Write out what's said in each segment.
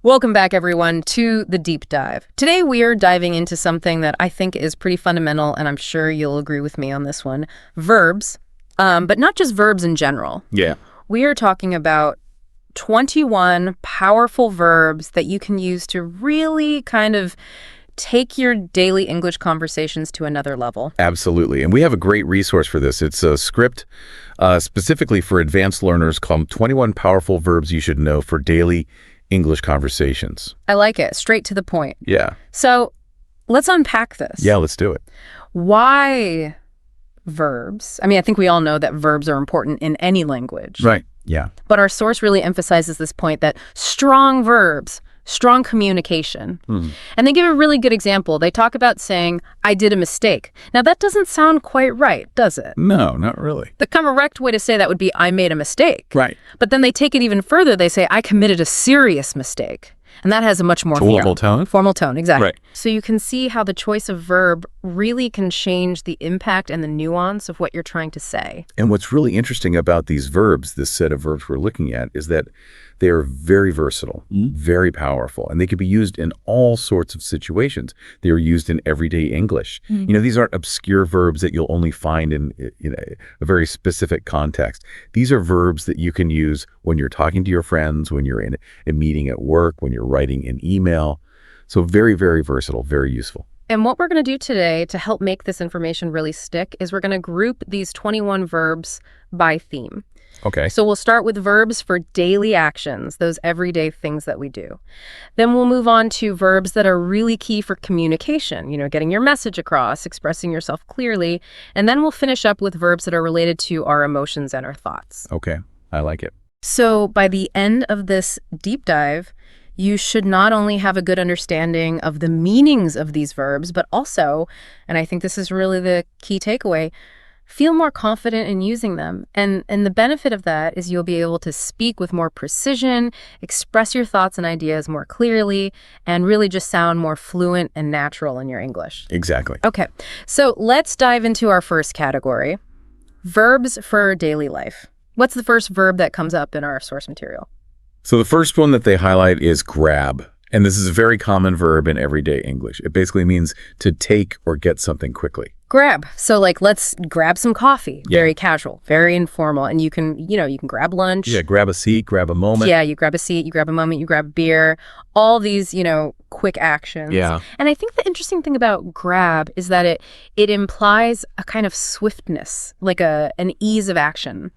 Welcome back, everyone, to the deep dive. Today, we are diving into something that I think is pretty fundamental, and I'm sure you'll agree with me on this one. Verbs, but not just verbs in general. Yeah. We are talking about 21 powerful verbs that you can use to really kind of take your daily English conversations to another level. Absolutely. And we have a great resource for this. It's a script specifically for advanced learners called 21 Powerful Verbs You Should Know for Daily English Conversations. I like it. Straight to the point. Yeah. So let's unpack this. Yeah, let's do it. Why verbs? I mean, I think we all know that verbs are important in any language. Right. Yeah. But our source really emphasizes this point that strong verbs, strong communication. And they give a really good example. They talk about saying, I did a mistake. Now, that doesn't sound quite right, does it? No, not really. The correct way to say that would be, I made a mistake. Right. But then they take it even further. They say, I committed a serious mistake. And that has a much more Formal tone. Formal tone, exactly. Right. So you can see how the choice of verb really can change the impact and the nuance of what you're trying to say. And what's really interesting about these verbs, this set of verbs we're looking at, is that they are very versatile, very powerful, and they can be used in all sorts of situations. They are used in everyday English. You know, these aren't obscure verbs that you'll only find in a very specific context. These are verbs that you can use when you're talking to your friends, when you're in a meeting at work, when you're writing an email. So very, very versatile, very useful. And what we're going to do today to help make this information really stick is we're going to group these 21 verbs by theme. Okay. So we'll start with verbs for daily actions, those everyday things that we do. Then we'll move on to verbs that are really key for communication, getting your message across, expressing yourself clearly. And then we'll finish up with verbs that are related to our emotions and our thoughts. Okay. I like it. So by the end of this deep dive, you should not only have a good understanding of the meanings of these verbs, but also, and I think this is really the key takeaway, feel more confident in using them. And the benefit of that is you'll be able to speak with more precision, express your thoughts and ideas more clearly, and really just sound more fluent and natural in your English. Exactly. Okay, so let's dive into our first category, verbs for daily life. What's the first verb that comes up in our source material? So the first one that they highlight is grab. And this is a very common verb in everyday English. It basically means to take or get something quickly. Grab. So let's grab some coffee. Yeah. Very casual, very informal. And you can grab lunch. Yeah, grab a seat, grab a moment. Yeah, you grab a seat, you grab a moment, you grab a beer. All these, quick actions. Yeah. And I think the interesting thing about grab is that it implies a kind of swiftness, like an ease of action.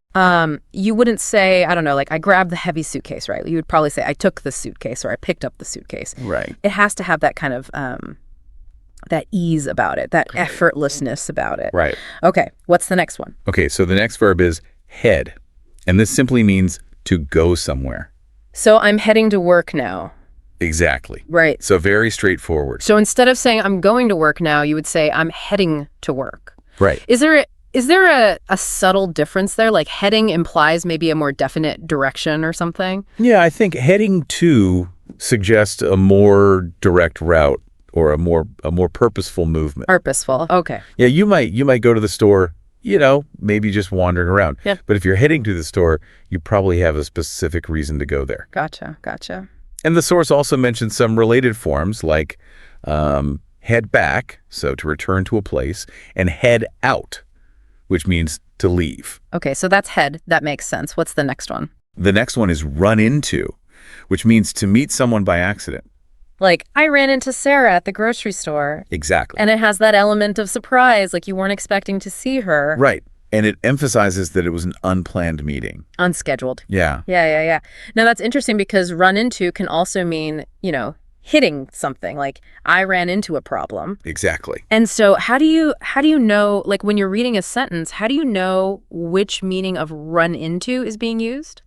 You wouldn't say, I don't know, I grabbed the heavy suitcase, right? You would probably say, I took the suitcase or I picked up the suitcase. Right. It has to have that kind of that ease about it, that effortlessness about it. Right. Okay, what's the next one? Okay, so the next verb is head. And this simply means to go somewhere. So I'm heading to work now. Exactly. Right. So very straightforward. So instead of saying I'm going to work now, you would say I'm heading to work. Right. Is there a subtle difference there? Like heading implies maybe a more definite direction or something? Yeah, I think heading to suggests a more direct route or a more purposeful movement. Purposeful. Okay. Yeah, you might go to the store, maybe just wandering around. Yeah. But if you're heading to the store, you probably have a specific reason to go there. Gotcha. And the source also mentions some related forms like head back, so to return to a place, and head out, which means to leave. Okay, so that's head. That makes sense. What's the next one? The next one is run into, which means to meet someone by accident. Like, I ran into Sarah at the grocery store. Exactly. And it has that element of surprise, like you weren't expecting to see her. Right. And it emphasizes that it was an unplanned meeting. Unscheduled. Yeah. Yeah. Now, that's interesting because run into can also mean, hitting something. Like, I ran into a problem. Exactly. And so how do you know, like when you're reading a sentence, how do you know which meaning of run into is being used?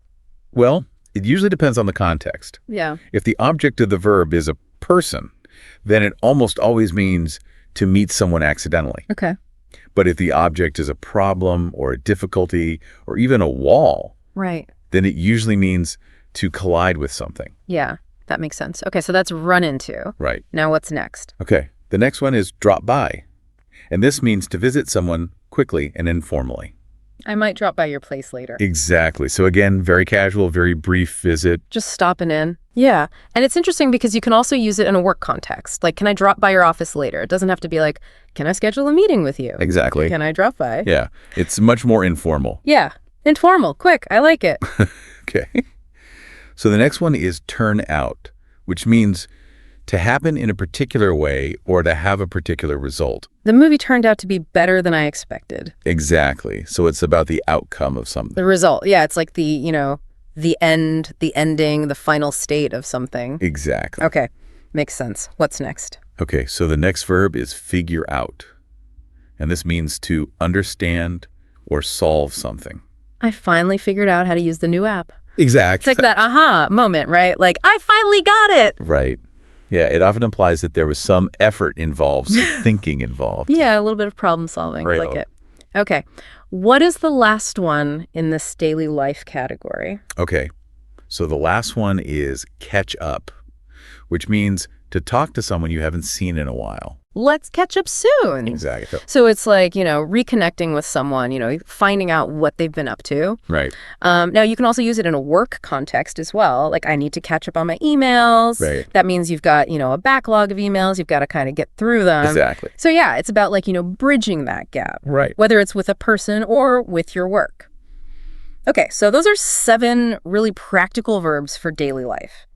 Well, it usually depends on the context. Yeah. If the object of the verb is a person, then it almost always means to meet someone accidentally. Okay. But if the object is a problem or a difficulty or even a wall, Right. then it usually means to collide with something. Yeah, that makes sense. Okay, so that's run into. Right. Now what's next? Okay. The next one is drop by. And this means to visit someone quickly and informally. I might drop by your place later. Exactly. So again, very casual, very brief visit. Just stopping in. Yeah. And it's interesting because you can also use it in a work context. Like, can I drop by your office later? It doesn't have to be like, can I schedule a meeting with you? Exactly. Can I drop by? Yeah. It's much more informal. Yeah. Informal. Quick. I like it. Okay. So the next one is turn out, which means to happen in a particular way or to have a particular result. The movie turned out to be better than I expected. Exactly. So it's about the outcome of something. The result. Yeah. It's like the end, the ending, the final state of something. Exactly. Okay. Makes sense. What's next? Okay. So the next verb is figure out. And this means to understand or solve something. I finally figured out how to use the new app. Exactly. It's like that aha moment, right? Like, I finally got it. Right. Yeah, it often implies that there was some effort involved, some thinking involved. Yeah, a little bit of problem solving. I like it. Okay. What is the last one in this daily life category? Okay. So the last one is catch up, which means to talk to someone you haven't seen in a while. Let's catch up soon. Exactly. So it's like, reconnecting with someone, finding out what they've been up to. Right. Now, you can also use it in a work context as well. Like, I need to catch up on my emails. Right. That means you've got, a backlog of emails. You've got to kind of get through them. Exactly. So, yeah, it's about, bridging that gap. Right. Whether it's with a person or with your work. Okay, so those are 7 really practical verbs for daily life.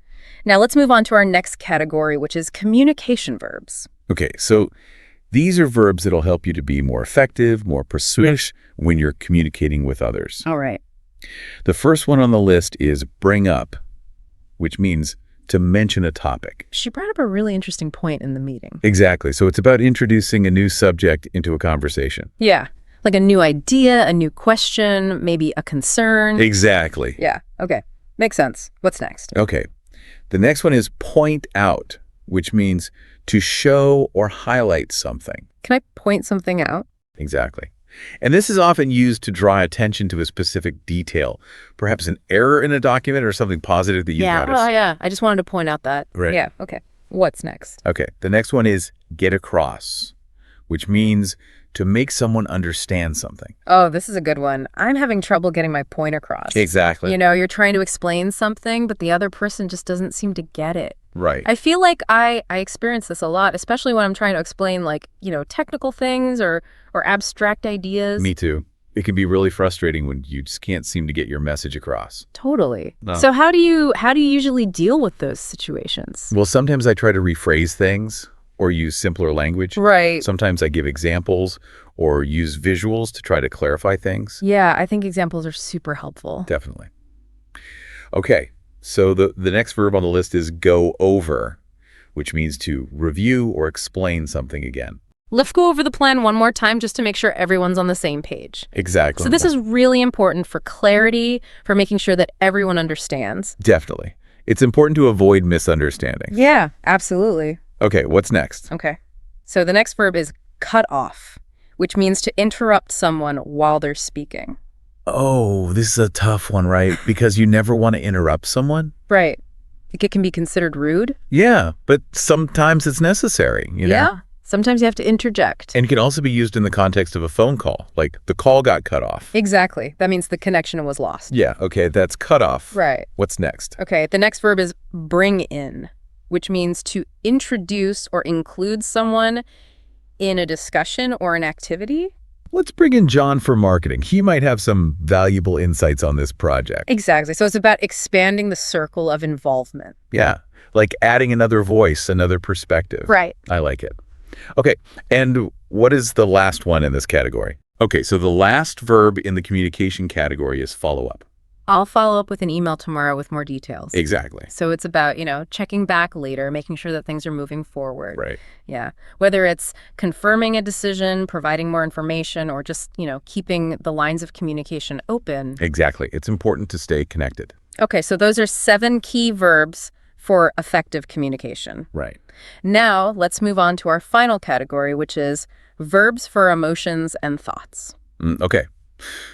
Now, let's move on to our next category, which is communication verbs. Okay, so these are verbs that'll help you to be more effective, more persuasive when you're communicating with others. All right. The first one on the list is bring up, which means to mention a topic. She brought up a really interesting point in the meeting. Exactly. So it's about introducing a new subject into a conversation. Yeah. Like a new idea, a new question, maybe a concern. Exactly. Yeah. Okay. Makes sense. What's next? Okay. The next one is point out, which means to show or highlight something. Can I point something out? Exactly. And this is often used to draw attention to a specific detail, perhaps an error in a document or something positive that you noticed. Oh, yeah. I just wanted to point out that. Right. Yeah. Okay. What's next? Okay. The next one is get across, which means to make someone understand something. Oh, this is a good one. I'm having trouble getting my point across. Exactly. You're trying to explain something, but the other person just doesn't seem to get it. Right. I feel like I experience this a lot, especially when I'm trying to explain technical things or abstract ideas. Me too. It can be really frustrating when you just can't seem to get your message across. Totally. No. So how do you usually deal with those situations? Well, sometimes I try to rephrase things or use simpler language. Right. Sometimes I give examples or use visuals to try to clarify things. Yeah, I think examples are super helpful. Definitely. Okay, so the next verb on the list is go over, which means to review or explain something again. Let's go over the plan one more time just to make sure everyone's on the same page. Exactly. So this is really important for clarity, for making sure that everyone understands. Definitely. It's important to avoid misunderstanding. Yeah, absolutely. Okay, what's next? Okay. So the next verb is cut off, which means to interrupt someone while they're speaking. Oh, this is a tough one, right? Because you never want to interrupt someone. Right. Like it can be considered rude. Yeah, but sometimes it's necessary, you know? Yeah. Sometimes you have to interject. And it can also be used in the context of a phone call, like the call got cut off. Exactly. That means the connection was lost. Yeah, okay, that's cut off. Right. What's next? Okay, the next verb is bring in, which means to introduce or include someone in a discussion or an activity. Let's bring in John for marketing. He might have some valuable insights on this project. Exactly. So it's about expanding the circle of involvement. Yeah, like adding another voice, another perspective. Right. I like it. Okay, and what is the last one in this category? Okay, so the last verb in the communication category is follow up. I'll follow up with an email tomorrow with more details. Exactly. So it's about, checking back later, making sure that things are moving forward. Right. Yeah. Whether it's confirming a decision, providing more information, or just, keeping the lines of communication open. Exactly. It's important to stay connected. Okay, so those are 7 key verbs for effective communication. Right. Now, let's move on to our final category, which is verbs for emotions and thoughts. Okay.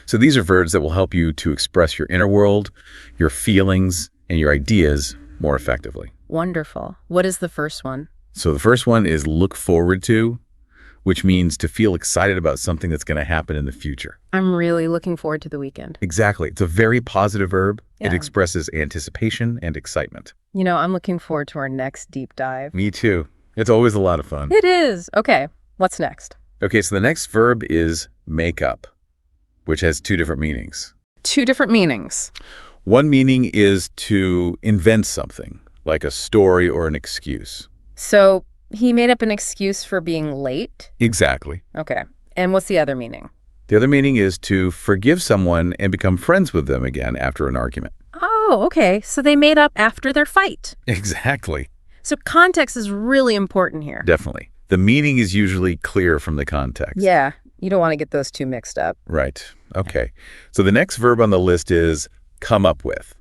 So these are verbs that will help you to express your inner world, your feelings, and your ideas more effectively. Wonderful. What is the first one? So the first one is look forward to, which means to feel excited about something that's going to happen in the future. I'm really looking forward to the weekend. Exactly. It's a very positive verb. Yeah. It expresses anticipation and excitement. You know, I'm looking forward to our next deep dive. Me too. It's always a lot of fun. It is. Okay, what's next? Okay, so the next verb is make up, which has two different meanings. Two different meanings. One meaning is to invent something, like a story or an excuse. So he made up an excuse for being late? Exactly. Okay. And what's the other meaning? The other meaning is to forgive someone and become friends with them again after an argument. Oh, okay. So they made up after their fight. Exactly. So context is really important here. Definitely. The meaning is usually clear from the context. Yeah. You don't want to get those two mixed up. Right. Okay. So the next verb on the list is come up with.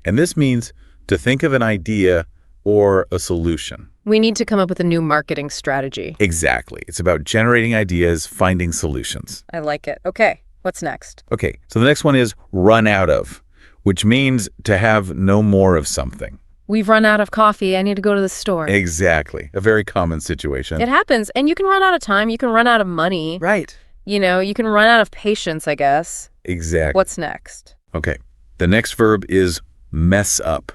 And this means to think of an idea or a solution. We need to come up with a new marketing strategy. Exactly. It's about generating ideas, finding solutions. I like it. Okay. What's next? Okay. So the next one is run out of, which means to have no more of something. We've run out of coffee. I need to go to the store. Exactly. A very common situation. It happens. And you can run out of time. You can run out of money. Right. You know, you can run out of patience, I guess. Exactly. What's next? Okay. The next verb is mess up,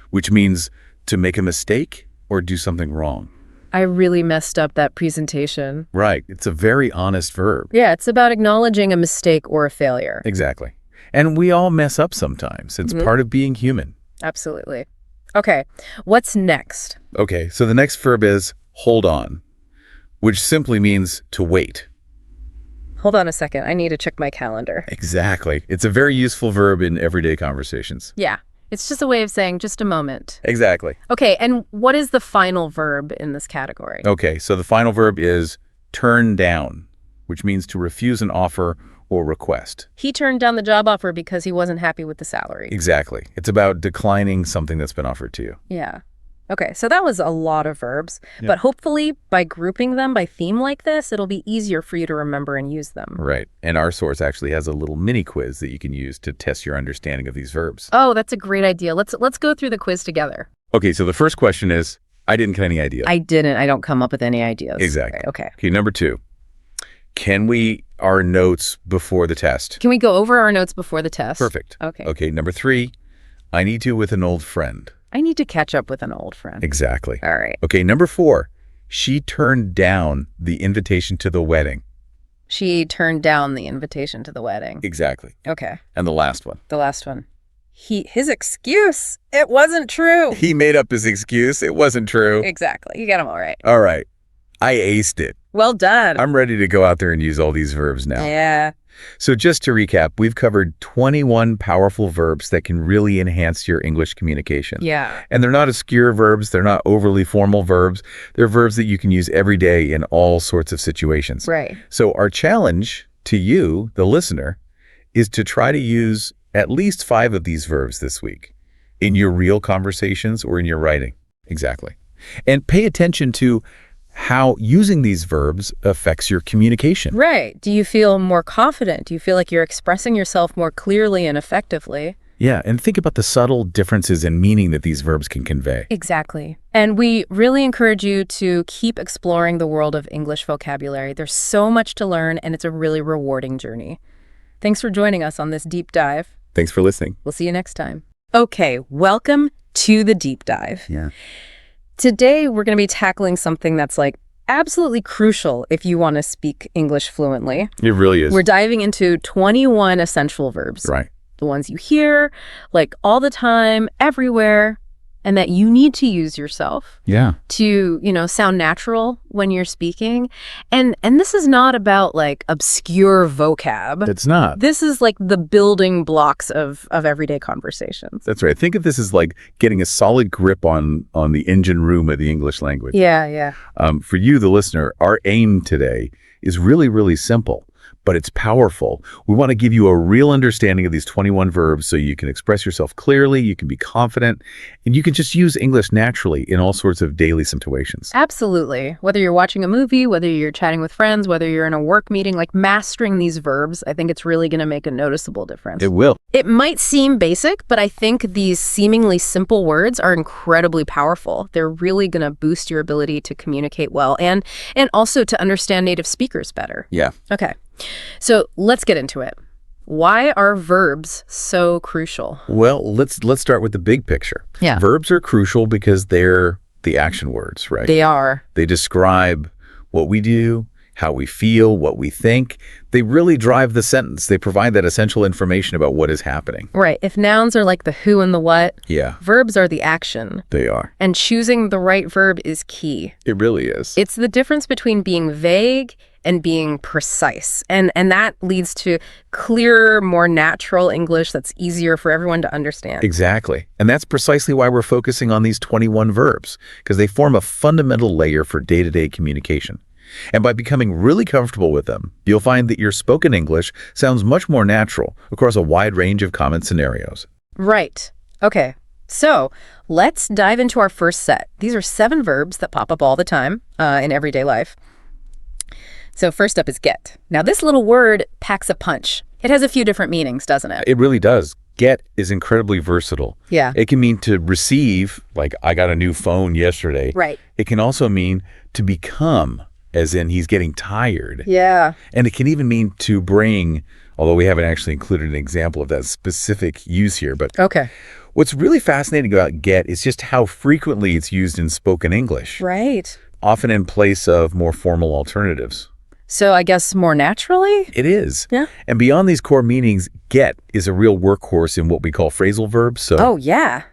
which means to make a mistake or do something wrong. I really messed up that presentation. Right. It's a very honest verb. Yeah, it's about acknowledging a mistake or a failure. Exactly. And we all mess up sometimes. It's part of being human. Absolutely. Okay, what's next? Okay, so the next verb is hold on, which simply means to wait. Hold on a second. I need to check my calendar. Exactly. It's a very useful verb in everyday conversations. Yeah, it's just a way of saying just a moment. Exactly. Okay, and what is the final verb in this category? Okay, so the final verb is turn down, which means to refuse an offer or request. He turned down the job offer because he wasn't happy with the salary. Exactly. It's about declining something that's been offered to you. Yeah. Okay, so that was a lot of verbs, but hopefully by grouping them by theme like this, it'll be easier for you to remember and use them. Right. And our source actually has a little mini quiz that you can use to test your understanding of these verbs. Oh, that's a great idea. Let's go through the quiz together. Okay, so the first question is, I didn't get any ideas. I didn't. I don't come up with any ideas. Exactly. Okay. Okay, number 2. Can we our notes before the test? Can we go over our notes before the test? Perfect. Okay. Okay, number 3. I need to with an old friend. I need to catch up with an old friend. Exactly. All right. Okay, number 4. She turned down the invitation to the wedding. She turned down the invitation to the wedding. Exactly. Okay. And the last one. The last one. His excuse, it wasn't true. He made up his excuse. It wasn't true. Exactly. You got them all right. All right. I aced it. Well done. I'm ready to go out there and use all these verbs now. Yeah. So just to recap, we've covered 21 powerful verbs that can really enhance your English communication. Yeah. And they're not obscure verbs. They're not overly formal verbs. They're verbs that you can use every day in all sorts of situations. Right. So our challenge to you, the listener, is to try to use at least 5 of these verbs this week in your real conversations or in your writing. Exactly. And pay attention to how using these verbs affects your communication. Right. Do you feel more confident? Do you feel like you're expressing yourself more clearly and effectively? Yeah, and think about the subtle differences in meaning that these verbs can convey. Exactly. And we really encourage you to keep exploring the world of English vocabulary. There's so much to learn, and it's a really rewarding journey. Thanks for joining us on this deep dive. Thanks for listening. We'll see you next time. Okay, welcome to the deep dive. Yeah. Today, we're going to be tackling something that's like absolutely crucial if you want to speak English fluently. It really is. We're diving into 21 essential verbs. Right. The ones you hear, like all the time, everywhere, and that you need to use yourself Yeah. to, sound natural when you're speaking. And this is not about like obscure vocab. It's not. This is like the building blocks of everyday conversations. That's right. Think of this as like getting a solid grip on the engine room of the English language. Yeah, yeah. For you, the listener, our aim today is really, really simple. but it's powerful. We want to give you a real understanding of these 21 verbs so you can express yourself clearly, you can be confident, and you can just use English naturally in all sorts of daily situations. Absolutely. Whether you're watching a movie, whether you're chatting with friends, whether you're in a work meeting, like mastering these verbs, I think it's really going to make a noticeable difference. It will. It might seem basic, but I think these seemingly simple words are incredibly powerful. They're really going to boost your ability to communicate well and also to understand native speakers better. Yeah. Okay. So let's get into it. Why are verbs so crucial? Well, let's start with the big picture. Yeah. Verbs are crucial because they're the action words, right? They are. They describe what we do, how we feel, what we think. They really drive the sentence. They provide that essential information about what is happening. Right. If nouns are like the who and the what, Yeah, verbs are the action. they are. And choosing the right verb is key. It really is. It's the difference between being vague and being precise. And that leads to clearer, more natural English that's easier for everyone to understand. Exactly. And that's precisely why we're focusing on these 21 verbs, because they form a fundamental layer for day-to-day communication. And by becoming really comfortable with them, you'll find that your spoken English sounds much more natural across a wide range of common scenarios. Right. Okay. So let's dive into our first set. These are 7 verbs that pop up all the time in everyday life. So first up is get. Now this little word packs a punch. It has a few different meanings, doesn't it? It really does. Get is incredibly versatile. Yeah. It can mean to receive, like I got a new phone yesterday. Right. It can also mean to become, as in he's getting tired. Yeah. And it can even mean to bring, although we haven't actually included an example of that specific use here. But Okay. what's really fascinating about get is just how frequently it's used in spoken English, Right. often in place of more formal alternatives. So I guess more naturally? It is. Yeah. And beyond these core meanings, get is a real workhorse in what we call phrasal verbs. So Oh, yeah.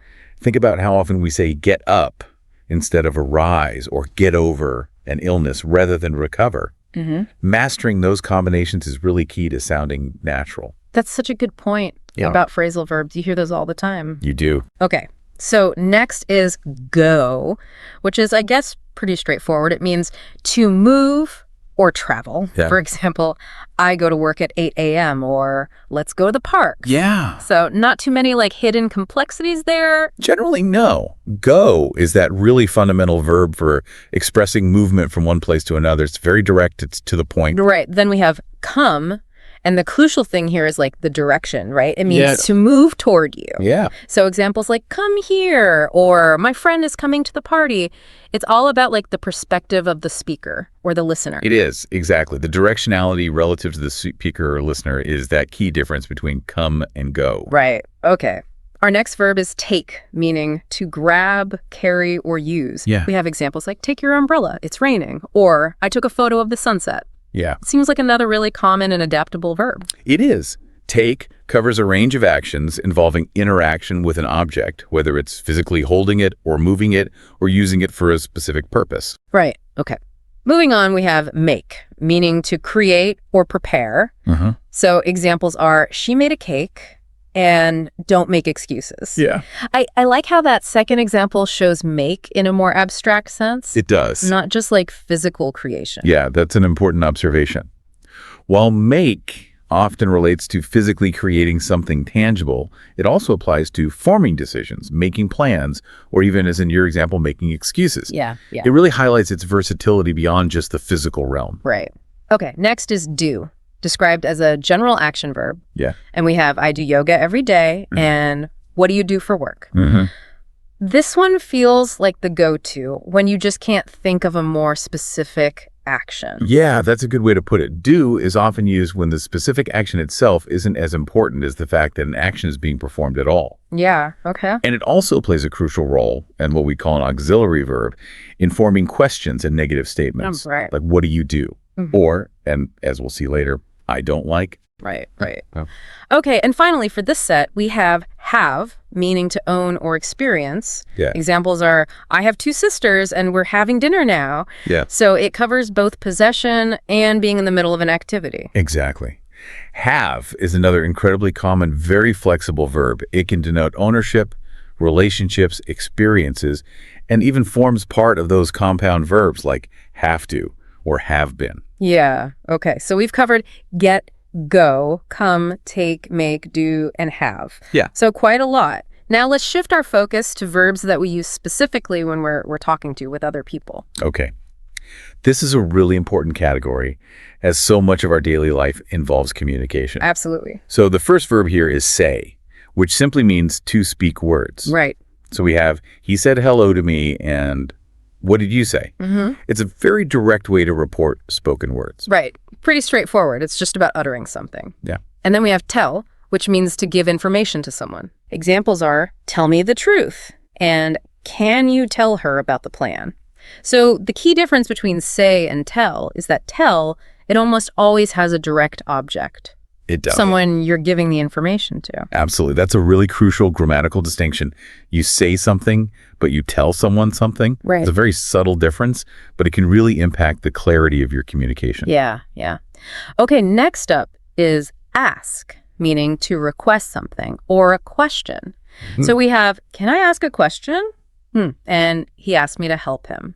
think about how often we say get up instead of arise or get over an illness rather than recover. Mm-hmm. Mastering those combinations is really key to sounding natural. That's such a good point Yeah. about phrasal verbs. You hear those all the time. You do. Okay. So next is go, which is, I guess, pretty straightforward. It means to move or travel. Yeah. For example, I go to work at 8 a.m. or let's go to the park. Yeah. So not too many like hidden complexities there. Generally, no. Go is that really fundamental verb for expressing movement from one place to another. It's very direct. It's to the point. Right. Then we have come. And the crucial thing here is like the direction, right? It means Yeah. to move toward you. Yeah. So examples like come here or my friend is coming to the party. It's all about like the perspective of the speaker or the listener. It is, exactly. The directionality relative to the speaker or listener is that key difference between come and go. Right. Okay. Our next verb is take, meaning to grab, carry, or use. Yeah. We have examples like take your umbrella, it's raining, or I took a photo of the sunset. Yeah. It seems like another really common and adaptable verb. It is. Take covers a range of actions involving interaction with an object, whether it's physically holding it or moving it or using it for a specific purpose. Right. Okay. Moving on, we have make, meaning to create or prepare. Uh-huh. So examples are she made a cake and don't make excuses. Yeah. I like how that second example shows make in a more abstract sense, It does. not just like physical creation. Yeah, that's an important observation. While make often relates to physically creating something tangible, it also applies to forming decisions, making plans, or even, as in your example, making excuses. Yeah. Yeah. It really highlights its versatility beyond just the physical realm. Right. Okay. Next is do, described as a general action verb. Yeah. And we have I do yoga every day and what do you do for work? Mm-hmm. This one feels like the go-to when you just can't think of a more specific action. Yeah, that's a good way to put it. Do is often used when the specific action itself isn't as important as the fact that an action is being performed at all. Yeah. Okay. And it also plays a crucial role, and what we call an auxiliary verb, in forming questions and negative statements. Right. Like, what do you do? Mhm. Or, and as we'll see later, I don't like. Right. Oh. Okay. And finally, for this set, we have, meaning to own or experience. Yeah. Examples are, I have 2 sisters and we're having dinner now. Yeah. So it covers both possession and being in the middle of an activity. Exactly. Have is another incredibly common, very flexible verb. It can denote ownership, relationships, experiences, and even forms part of those compound verbs like have to or have been. Yeah. Okay. So we've covered get, go, come, take, make, do, and have. Yeah. So quite a lot. Now let's shift our focus to verbs that we use specifically when we're talking to with other people. Okay. This is a really important category as so much of our daily life involves communication. Absolutely. So the first verb here is say, which simply means to speak words. Right. So we have, he said hello to me, and what did you say? It's a very direct way to report spoken words. Right. Pretty straightforward. It's just about uttering something. Yeah. And then we have tell, which means to give information to someone. Examples are, tell me the truth, and can you tell her about the plan? So the key difference between say and tell is that tell, it almost always has a direct object. It does. Someone you're giving the information to. Absolutely. That's a really crucial grammatical distinction. You say something, but you tell someone something. Right. It's a very subtle difference, but it can really impact the clarity of your communication. Yeah. Okay, next up is ask, meaning to request something or a question. So we have, can I ask a question? And he asked me to help him.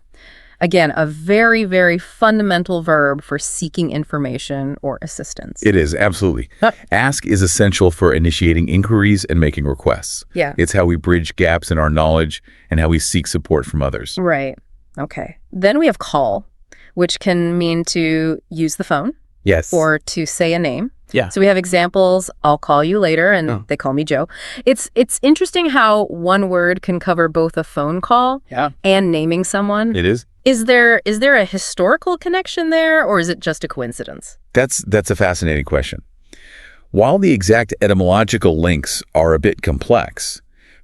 Again, a very, very fundamental verb for seeking information or assistance. It is, absolutely. Ask is essential for initiating inquiries and making requests. Yeah. It's how we bridge gaps in our knowledge and how we seek support from others. Right. Okay. Then we have call, which can mean to use the phone. Yes. Or to say a name. Yeah. So we have examples, I'll call you later, and they call me Joe. It's interesting how one word can cover both a phone call and naming someone. It is. Is there a historical connection there, or is it just a coincidence? That's a fascinating question. While the exact etymological links are a bit complex,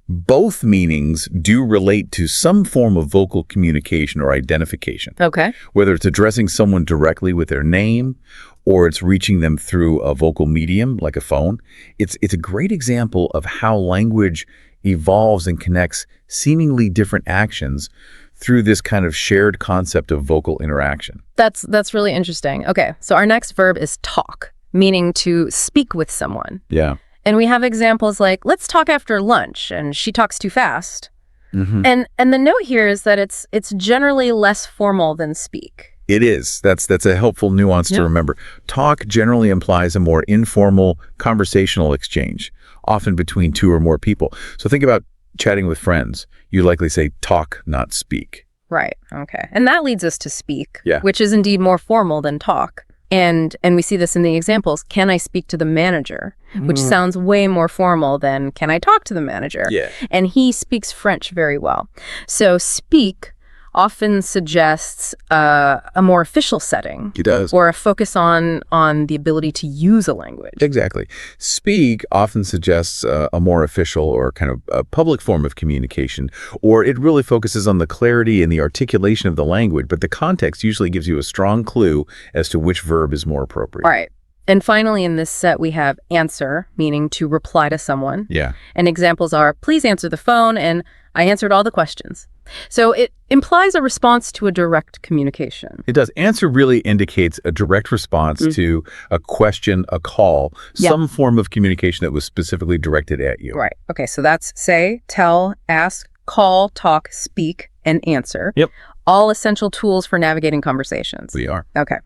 both meanings do relate to some form of vocal communication or identification. Okay. Whether it's addressing someone directly with their name or it's reaching them through a vocal medium like a phone, it's a great example of how language evolves and connects seemingly different actions through this kind of shared concept of vocal interaction. That's really interesting. Okay, so our next verb is talk, meaning to speak with someone. Yeah. And we have examples like, let's talk after lunch, and she talks too fast. And the note here is that it's generally less formal than speak. It is. That's a helpful nuance to remember. Talk generally implies a more informal conversational exchange, often between two or more people. So think about chatting with friends. You likely say talk, not speak. Right. Okay. And that leads us to speak, Yeah. which is indeed more formal than talk. And we see this in the examples. Can I speak to the manager? Which sounds way more formal than can I talk to the manager? Yeah. And he speaks French very well. So speak often suggests a more official setting. It does. Or a focus on the ability to use a language. Exactly. Speak often suggests a more official or kind of a public form of communication, or it really focuses on the clarity and the articulation of the language, but the context usually gives you a strong clue as to which verb is more appropriate. All right. And finally, in this set, we have answer, meaning to reply to someone. Yeah. And examples are, please answer the phone, and I answered all the questions. So it implies a response to a direct communication. It does. Answer really indicates a direct response to a question, a call, some form of communication that was specifically directed at you. Right. Okay, so that's say, tell, ask, call, talk, speak, and answer. Yep. All essential tools for navigating conversations. We are. Okay.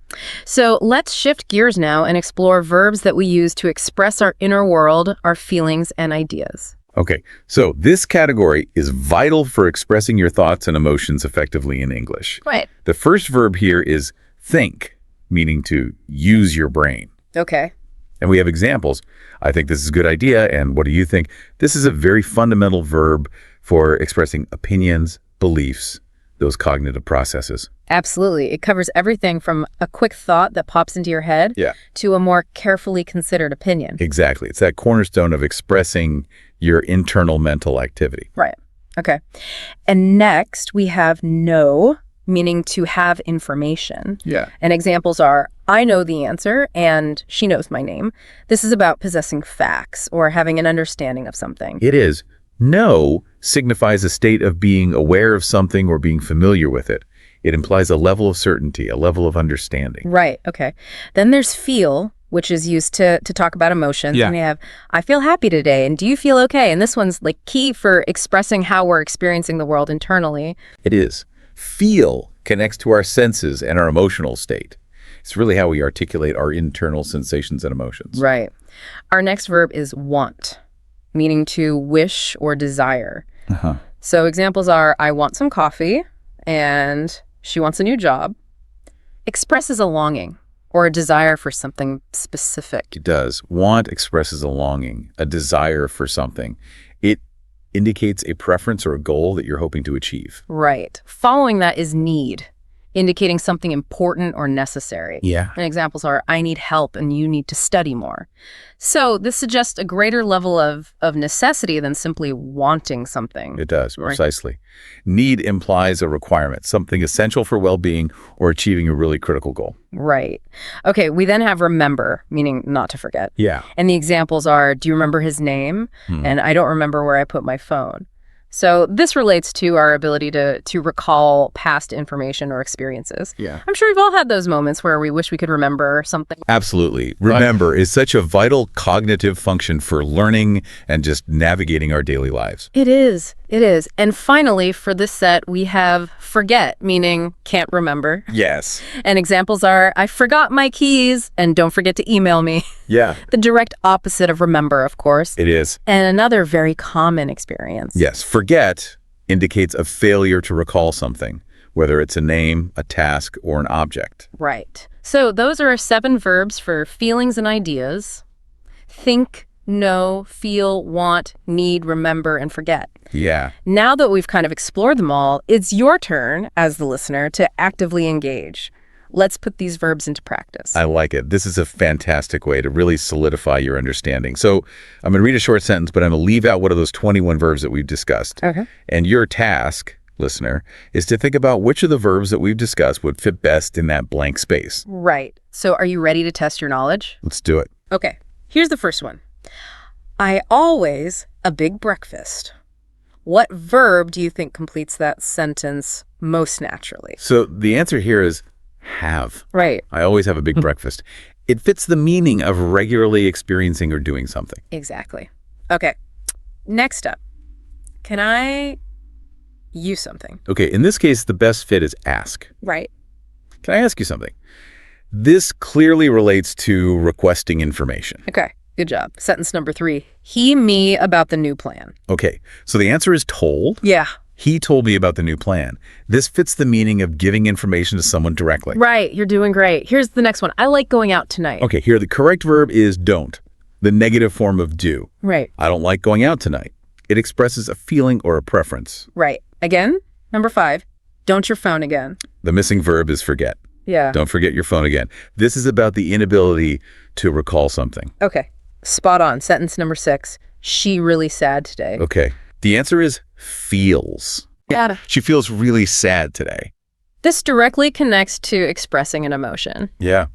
So let's shift gears now and explore verbs that we use to express our inner world, our feelings, and ideas. Okay, so this category is vital for expressing your thoughts and emotions effectively in English. Right. The first verb here is think, meaning to use your brain. Okay. And we have examples. I think this is a good idea, and what do you think? This is a very fundamental verb for expressing opinions, beliefs, those cognitive processes. Absolutely. It covers everything from a quick thought that pops into your head to a more carefully considered opinion. Exactly. It's that cornerstone of expressing your internal mental activity. Right. Okay. And next we have know, meaning to have information. Yeah. And examples are, I know the answer and she knows my name. This is about possessing facts or having an understanding of something. It is. Know signifies a state of being aware of something or being familiar with it. It implies a level of certainty, a level of understanding. Right. Okay. Then there's feel, which is used to talk about emotions. Yeah. And we have, I feel happy today. And do you feel okay? And this one's like key for expressing how we're experiencing the world internally. It is. Feel connects to our senses and our emotional state. It's really how we articulate our internal sensations and emotions. Right. Our next verb is want, meaning to wish or desire. Uh-huh. So examples are, I want some coffee, and she wants a new job. Expresses a longing or a desire for something specific. It does. Want expresses a longing, a desire for something. It indicates a preference or a goal that you're hoping to achieve. Right. Following that is need, indicating something important or necessary. Yeah. And examples are, I need help and you need to study more. So this suggests a greater level of necessity than simply wanting something. It does, Right. precisely. Need implies a requirement, something essential for well-being or achieving a really critical goal. Right. Okay, we then have remember, meaning not to forget. Yeah. And the examples are, do you remember his name? And I don't remember where I put my phone. So this relates to our ability to recall past information or experiences. Yeah. I'm sure we've all had those moments where we wish we could remember something. Absolutely. Remember is such a vital cognitive function for learning and just navigating our daily lives. It is. It is. And finally, for this set, we have forget, meaning can't remember. Yes. And examples are, I forgot my keys, and don't forget to email me. Yeah. The direct opposite of remember, of course. It is. And another very common experience. Yes. Forget indicates a failure to recall something, whether it's a name, a task, or an object. Right. So those are our 7 verbs for feelings and ideas. Think, know, feel, want, need, remember, and forget. Yeah. Now that we've kind of explored them all, it's your turn as the listener to actively engage. Let's put these verbs into practice. I like it. This is a fantastic way to really solidify your understanding. So I'm going to read a short sentence, but I'm going to leave out one of those 21 verbs that we've discussed. Okay. And your task, listener, is to think about which of the verbs that we've discussed would fit best in that blank space. Right. So are you ready to test your knowledge? Let's do it. Okay. Here's the first one. I always a big breakfast. What verb do you think completes that sentence most naturally? So the answer here is have. Right. I always have a big breakfast. It fits the meaning of regularly experiencing or doing something. Exactly. Okay. Next up. Can I use something? Okay, in this case, the best fit is ask. Right. Can I ask you something? This clearly relates to requesting information. Okay. Good job. Sentence number 3. He, me about the new plan. Okay, so the answer is told. Yeah. He told me about the new plan. This fits the meaning of giving information to someone directly. Right. You're doing great. Here's the next one. I like going out tonight. Okay, here the correct verb is don't, the negative form of do. Right. I don't like going out tonight. It expresses a feeling or a preference. Right. Again, number 5. Don't your phone again. The missing verb is forget. Yeah. Don't forget your phone again. This is about the inability to recall something. Okay. Spot on. Sentence number 6. She really sad today. Okay. The answer is feels. Yeah. She feels really sad today. This directly connects to expressing an emotion. Yeah.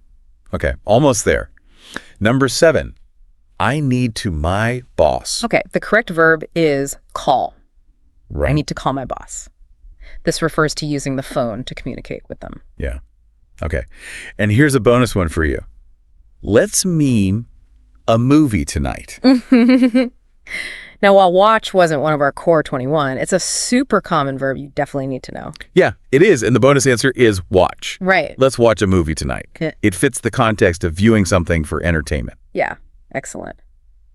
Okay. Almost there. Number 7. I need to my boss. Okay. The correct verb is call. Right. I need to call my boss. This refers to using the phone to communicate with them. Yeah. Okay. And here's a bonus one for you. Let's meme a movie tonight. Now, while watch wasn't one of our core 21, it's a super common verb you definitely need to know. Yeah, it is. And the bonus answer is watch. Right. Let's watch a movie tonight. Yeah. It fits the context of viewing something for entertainment. Yeah. Excellent.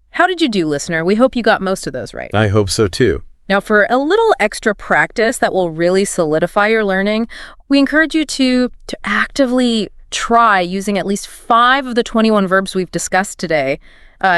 How did you do, listener? We hope you got most of those right. I hope so too. Now, for a little extra practice that will really solidify your learning, we encourage you to actively try using at least 5 of the 21 verbs we've discussed today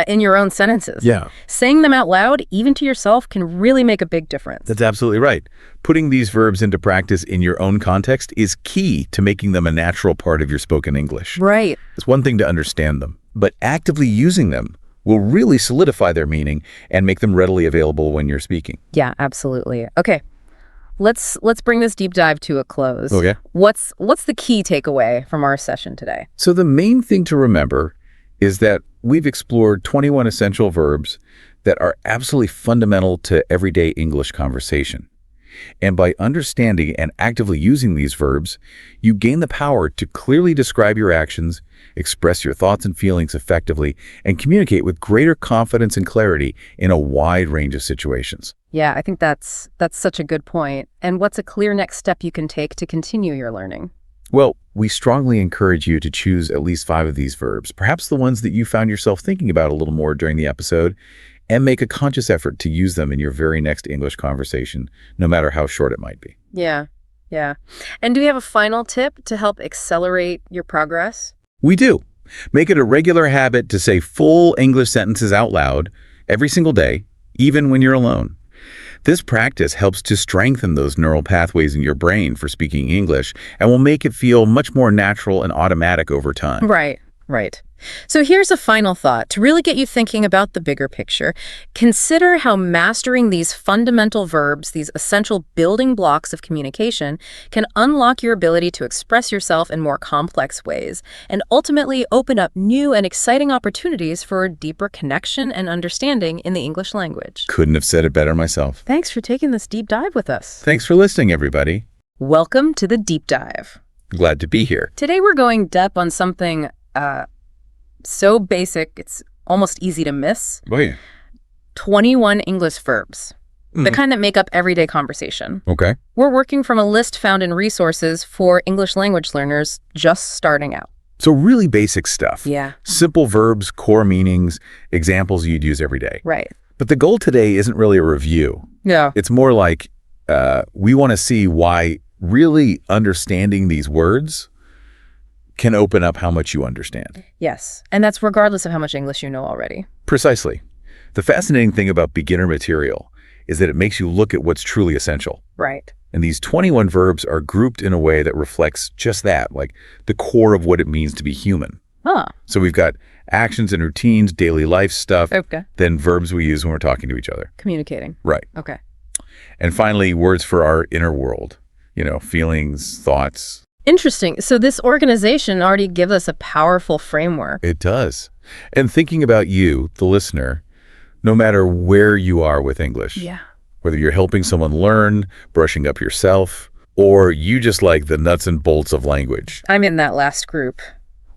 in your own sentences. Yeah. Saying them out loud, even to yourself, can really make a big difference. That's absolutely right. Putting these verbs into practice in your own context is key to making them a natural part of your spoken English. Right. It's one thing to understand them, but actively using them will really solidify their meaning and make them readily available when you're speaking. Yeah, absolutely. Okay. Let's bring this deep dive to a close. Okay. What's the key takeaway from our session today? So the main thing to remember is that we've explored 21 essential verbs that are absolutely fundamental to everyday English conversation. And by understanding and actively using these verbs, you gain the power to clearly describe your actions, express your thoughts and feelings effectively, and communicate with greater confidence and clarity in a wide range of situations. Yeah, I think that's such a good point. And what's a clear next step you can take to continue your learning? Well, we strongly encourage you to choose at least 5 of these verbs, perhaps the ones that you found yourself thinking about a little more during the episode, and make a conscious effort to use them in your very next English conversation, no matter how short it might be. Yeah, yeah. And do we have a final tip to help accelerate your progress? We do. Make it a regular habit to say full English sentences out loud every single day, even when you're alone. This practice helps to strengthen those neural pathways in your brain for speaking English and will make it feel much more natural and automatic over time. Right, right. So here's a final thought to really get you thinking about the bigger picture. Consider how mastering these fundamental verbs, these essential building blocks of communication, can unlock your ability to express yourself in more complex ways and ultimately open up new and exciting opportunities for deeper connection and understanding in the English language. Couldn't have said it better myself. Thanks for taking this deep dive with us. Thanks for listening, everybody. Welcome to the deep dive. Glad to be here. Today we're going deep on something so basic, it's almost easy to miss. Oh, yeah. 21 English verbs, the kind that make up everyday conversation. Okay. We're working from a list found in resources for English language learners just starting out. So really basic stuff. Yeah. Simple verbs, core meanings, examples you'd use every day. Right. But the goal today isn't really a review. Yeah. It's more like we want to see why really understanding these words can open up how much you understand. Yes. And that's regardless of how much English you know already. Precisely. The fascinating thing about beginner material is that it makes you look at what's truly essential. Right. And these 21 verbs are grouped in a way that reflects just that, like the core of what it means to be human. Huh. So we've got actions and routines, daily life stuff, Okay. then verbs we use when we're talking to each other. Communicating. Right. Okay. And finally, words for our inner world, feelings, thoughts. Interesting. So this organization already gives us a powerful framework. It does. And thinking about you, the listener, no matter where you are with English, Yeah. whether you're helping someone learn, brushing up yourself, or you just like the nuts and bolts of language, I'm in that last group.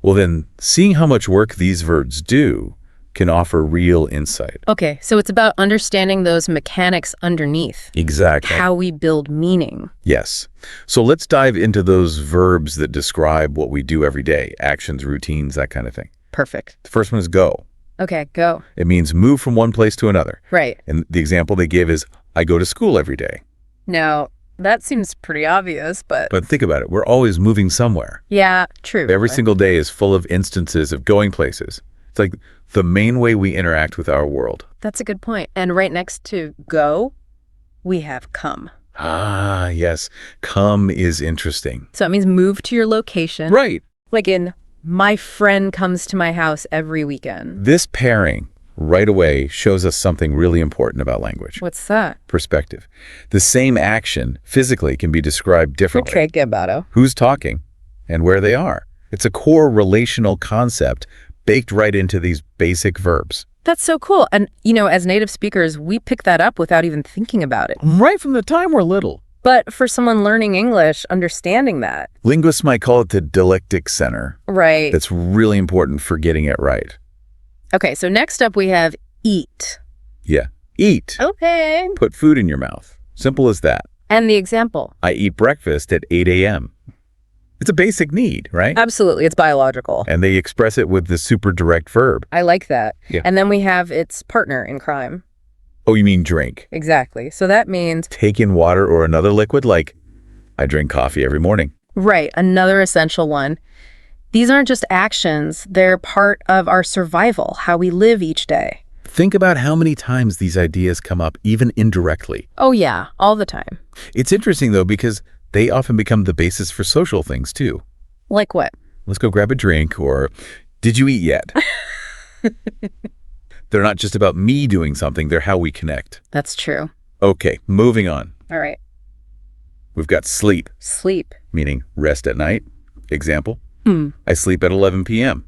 well then, seeing how much work these verbs do can offer real insight. Okay, so it's about understanding those mechanics underneath. Exactly. How we build meaning. Yes. So let's dive into those verbs that describe what we do every day, actions, routines, that kind of thing. Perfect. The first one is go. Okay, go. It means move from one place to another. Right. And the example they give is, I go to school every day. Now, that seems pretty obvious, but But think about it. We're always moving somewhere. yeah, true. Every But- single day is full of instances of going places. It's like the main way we interact with our world. That's a good point. And right next to go, we have come. Ah, yes. Come is interesting. So it means move to your location. Right. Like in, my friend comes to my house every weekend. This pairing right away shows us something really important about language. What's that? Perspective. The same action physically can be described differently. Okay, Gabbato. Who's talking and where they are. It's a core relational concept baked right into these basic verbs. That's so cool. And, as native speakers, we pick that up without even thinking about it. Right from the time we're little. But for someone learning English, understanding that. Linguists might call it the dialectic center. Right. That's really important for getting it right. Okay, so next up we have eat. Yeah. Eat. Okay. Put food in your mouth. Simple as that. And the example. I eat breakfast at 8 a.m. It's a basic need, right? Absolutely, it's biological. And they express it with the super direct verb. I like that. Yeah. And then we have its partner in crime. Oh, you mean drink? Exactly. So that means, Take in water or another liquid, like I drink coffee every morning. right, another essential one. These aren't just actions, they're part of our survival, how we live each day. Think about how many times these ideas come up, even indirectly. Oh yeah, all the time. It's interesting, though, because they often become the basis for social things, too. Like what? Let's go grab a drink, or did you eat yet? They're not just about me doing something, they're how we connect. That's true. Okay, moving on. All right. We've got sleep, Sleep. meaning rest at night. Example, Hmm. I sleep at 11 p.m.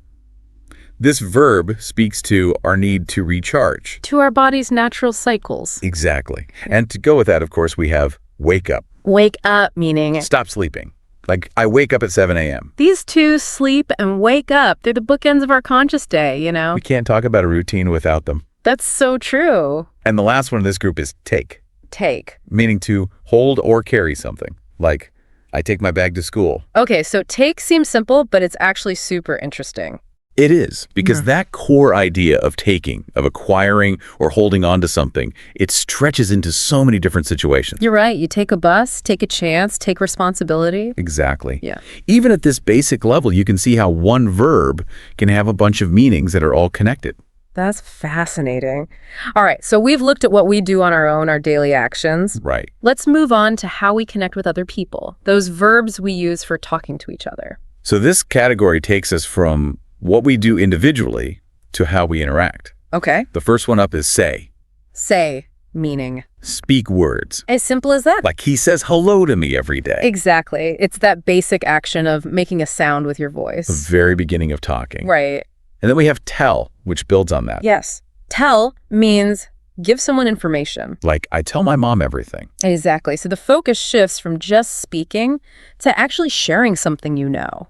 This verb speaks to our need to recharge. To our body's natural cycles. Exactly. And to go with that, of course, we have Wake up. Wake up, meaning Stop sleeping. Like, I wake up at 7 a.m. these two sleep and wake up. They're the bookends of our conscious day, you know? We can't talk about a routine without them. That's so true. And the last one in this group is take, Take. meaning to hold or carry something. Like, I take my bag to school. Okay, so take seems simple, but it's actually super interesting. It is, because that core idea of taking, of acquiring or holding on to something, it stretches into so many different situations. You're right. You take a bus, take a chance, take responsibility. Exactly. Yeah. Even at this basic level, you can see how one verb can have a bunch of meanings that are all connected. That's fascinating. All right, so we've looked at what we do on our own, our daily actions. Right. Let's move on to how we connect with other people, those verbs we use for talking to each other. So this category takes us from what we do individually to how we interact. Okay. The first one up is say. Say, meaning. Speak words. As simple as that. Like he says hello to me every day. Exactly. It's that basic action of making a sound with your The voice. very beginning of talking. Right. And then we have tell, which builds on that. Yes. Tell means give someone information. Like, I tell my mom everything. Exactly. So the focus shifts from just speaking to actually sharing something you know.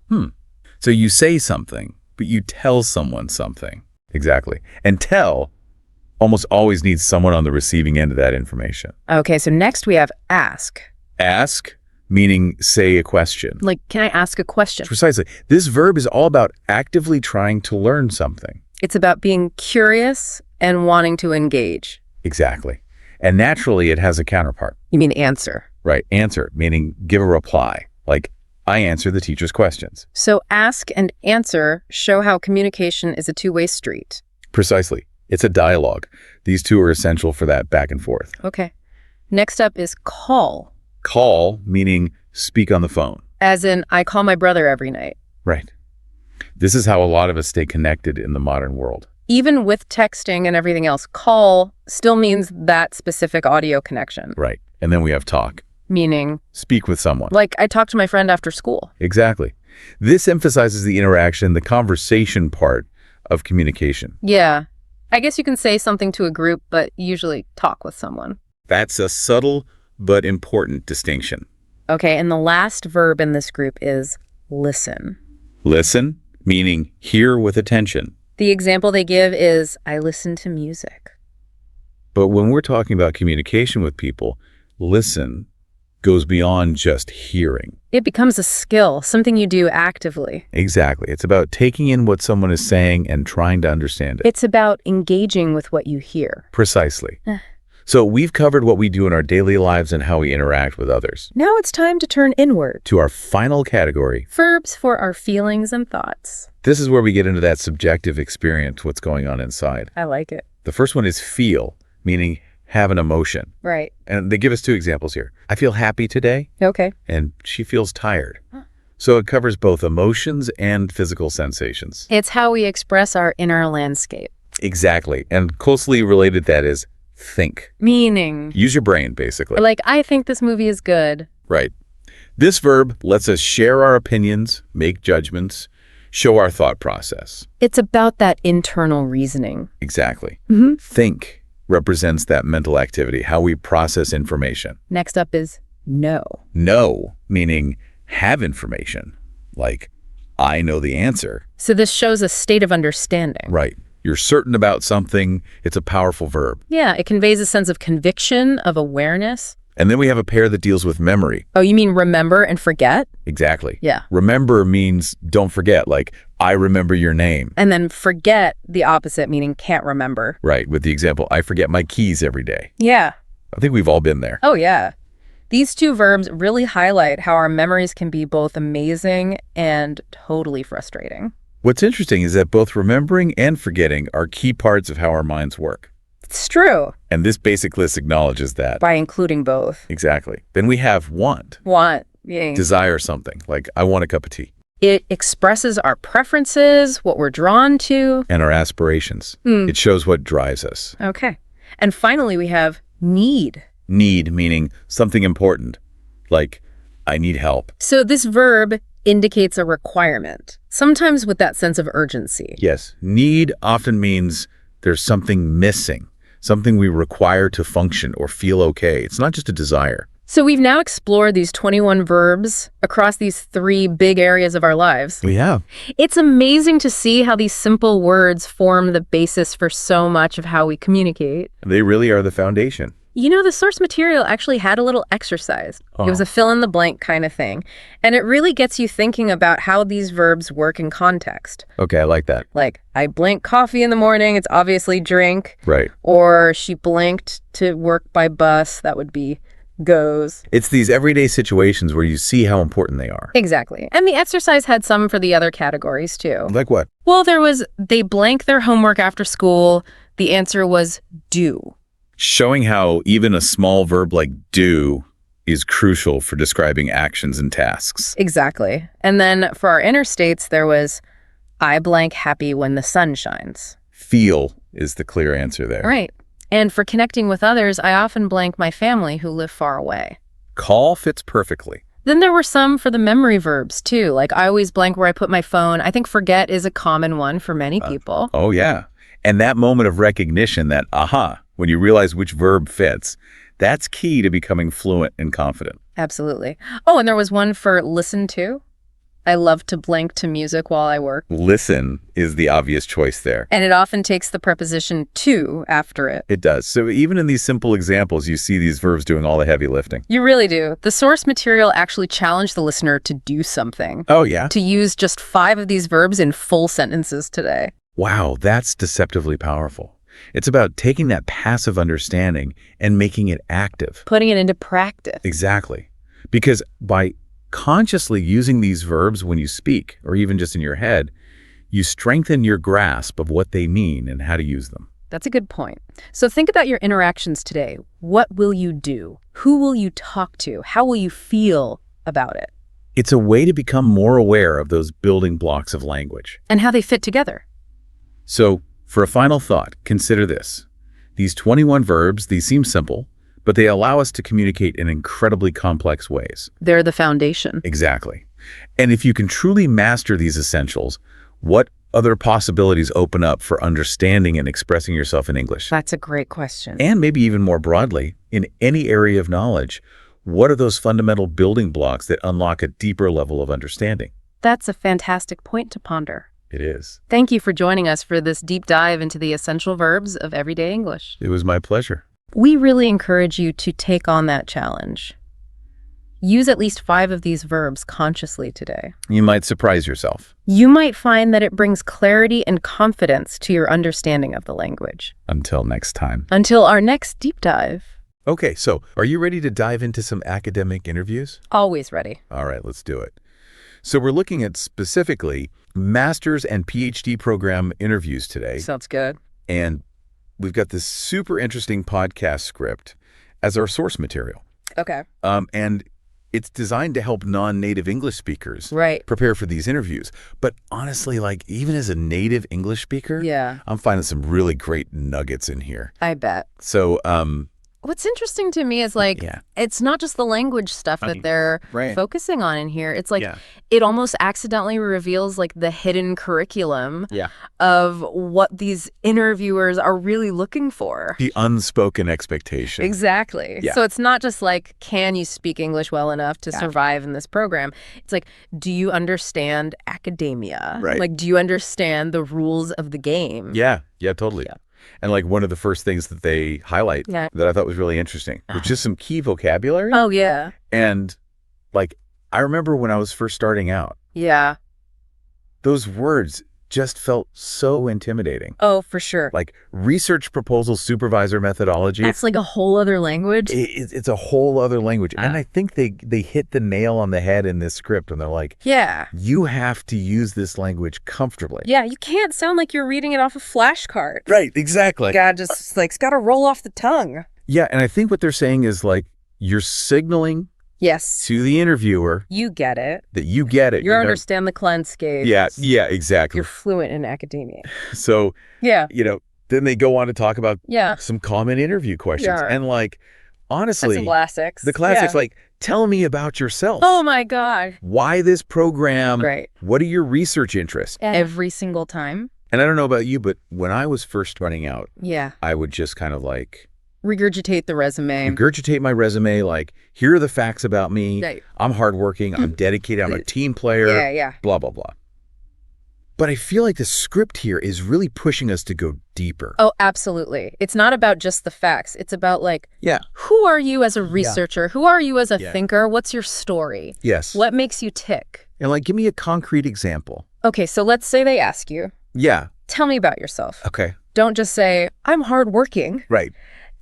So you say something, but you tell someone something. Exactly. And tell almost always needs someone on the receiving end of that information. Okay, so next we have ask. Ask, meaning say a question. Like, can I ask a question? Precisely. This verb is all about actively trying to learn something. It's about being curious and wanting to engage. Exactly. And naturally, it has a counterpart. You mean answer. Right. Answer, meaning give a reply. Like, I answer the teacher's questions. So ask and answer show how communication is a two-way street. Precisely. It's a dialogue. These two are essential for that back and forth. Okay. Next up is call. Call, meaning speak on the phone. As in, I call my brother every night. Right. This is how a lot of us stay connected in the modern world. Even with texting and everything else, call still means that specific audio connection. Right. And then we have talk. Meaning, Speak with someone. like I talked to my friend after school. Exactly. This emphasizes the interaction, the conversation part of communication. Yeah. I guess you can say something to a group, but usually talk with someone. That's a subtle but important distinction. Okay, and the last verb in this group is listen. Listen, meaning hear with attention. The example they give is, I listen to music. But when we're talking about communication with people, listen goes beyond just hearing. It becomes a skill, something you do actively. Exactly. It's about taking in what someone is saying and trying to understand it. It's about engaging with what you hear. Precisely. So we've covered what we do in our daily lives and how we interact with others. Now it's time to turn inward. To our final category, Verbs for our feelings and thoughts. this is where we get into that subjective experience, what's going on inside. I like it. The first one is feel, meaning have an emotion. Right. And they give us two examples here. I feel happy today, Okay. and she feels tired. So it covers both emotions and physical sensations. It's how we express our inner landscape. Exactly. And closely related to that is think. Meaning, Use your brain, basically. like, I think this movie is good. Right. This verb lets us share our opinions, make judgments, show our thought process. It's about that internal reasoning. Exactly. Mm-hmm. Think represents that mental activity, how we process information. Next up is know. Know, meaning have information. Like, I know the answer. So this shows a state of understanding. Right. You're certain about something. It's a powerful verb. Yeah, it conveys a sense of conviction, of awareness. And then we have a pair that deals with memory. Oh, you mean remember and forget? Exactly. Yeah. Remember means don't forget, like, I remember your name. And then forget, the opposite, meaning can't remember. Right, with the example, I forget my keys every day. Yeah. I think we've all been there. Oh, yeah. These two verbs really highlight how our memories can be both amazing and totally frustrating. What's interesting is that both remembering and forgetting are key parts of how our minds work. It's true, And this basic list acknowledges that. by including both. Exactly. Then we have want. Want, meaning Desire something, like I want a cup of tea. it expresses our preferences, what we're drawn to. And our aspirations. It shows what drives us. Okay. And finally, we have need. Need, meaning something important, like I need help. So this verb indicates a requirement, sometimes with that sense of urgency. Yes, need often means there's something missing, something we require to function or feel okay. It's not just a desire. So we've now explored these 21 verbs across these 3 big areas of our lives. We have. It's amazing to see how these simple words form the basis for so much of how we communicate. They really are the foundation. You know, the source material actually had a little exercise. It was a fill-in-the-blank kind of thing. And it really gets you thinking about how these verbs work in context. Okay, I like that. Like, I blank coffee in the morning, it's obviously drink. Right. Or she blanked to work by bus, that would be goes. It's these everyday situations where you see how important they are. Exactly. And the exercise had some for the other categories, too. Like what? Well, there was, they blank their homework after school. The answer was do. Showing how even a small verb like do is crucial for describing actions and tasks. Exactly. And then for our interstates, there was, I blank happy when the sun shines. Feel is the clear answer there. Right. And for connecting with others, I often blank my family who live far away. Call fits perfectly. Then there were some for the memory verbs, too. Like, I always blank where I put my phone. I think forget is a common one for many people. Oh, yeah. And that moment of recognition, that aha, when you realize which verb fits, that's key to becoming fluent and confident. Absolutely. Oh, and there was one for listen to. I love to blank to music while I work. Listen is the obvious choice there. And it often takes the preposition to after it. It does. So even in these simple examples, you see these verbs doing all the heavy lifting. You really do. The source material actually challenged the listener to do something. Oh, yeah? To use just 5 of these verbs in full sentences today. Wow, that's deceptively powerful. It's about taking that passive understanding and making it active. Putting it into practice. Exactly. Because by consciously using these verbs when you speak, or even just in your head, you strengthen your grasp of what they mean and how to use them. That's a good point. So think about your interactions today. What will you do? Who will you talk to? How will you feel about it? It's a way to become more aware of those building blocks of language. And how they fit together. So, for a final thought, consider this. These 21 verbs, these seem simple, but they allow us to communicate in incredibly complex ways. They're the foundation. Exactly. And if you can truly master these essentials, what other possibilities open up for understanding and expressing yourself in English? That's a great question. And maybe even more broadly, in any area of knowledge, what are those fundamental building blocks that unlock a deeper level of understanding? That's a fantastic point to ponder. It is. Thank you for joining us for this deep dive into the essential verbs of everyday English. It was my pleasure. We really encourage you to take on that challenge. Use at least 5 of these verbs consciously today. You might surprise yourself. You might find that it brings clarity and confidence to your understanding of the language. Until next time. Until our next deep dive. Okay, so are you ready to dive into some academic interviews? Always ready. All right, let's do it. So we're looking at specifically master's and PhD program interviews today. Sounds good. And we've got this super interesting podcast script as our source material. Okay. And it's designed to help non-native English speakers prepare for these interviews. But honestly, like even as a native English speaker, I'm finding some really great nuggets in here. I bet. So, what's interesting to me is like, it's not just the language stuff that they're focusing on in here. It's like, it almost accidentally reveals like the hidden curriculum of what these interviewers are really looking for. The unspoken expectation. Exactly. Yeah. So it's not just like, can you speak English well enough to survive in this program? It's like, do you understand academia? Like, do you understand the rules of the game? Yeah, totally. Yeah. And like one of the first things that they highlight that I thought was really interesting, which is some key vocabulary. Oh, yeah. And like, I remember when I was first starting out. Yeah. Those words just felt so intimidating. Oh, for sure. Like research proposal supervisor methodology. That's like a whole other language. It's a whole other language. And I think they hit the nail on the head in this script. And they're like, you have to use this language comfortably. Yeah, you can't sound like you're reading it off a flashcard. Right, exactly. God, just like, it's got to roll off the tongue. Yeah, and I think what they're saying is like, you're signaling to the interviewer. You get it. That you get it. You understand the landscape. Yeah, exactly. You're fluent in academia. So, then they go on to talk about some common interview questions. And like, honestly, the classics. The classics, like, tell me about yourself. Oh my God. Why this program? What are your research interests? Every single time. And I don't know about you, but when I was first starting out, I would just kind of like Regurgitate the resume. Regurgitate my resume, like, here are the facts about me. Right. I'm hardworking. I'm dedicated. I'm a team player. Yeah. Blah, blah, blah. But I feel like the script here is really pushing us to go deeper. Oh, absolutely. It's not about just the facts. It's about like, who are you as a researcher? Who are you as a thinker? What's your story? Yes. What makes you tick? And like, give me a concrete example. Okay, so let's say they ask you. Yeah. Tell me about yourself. Okay. Don't just say, I'm hardworking. Right.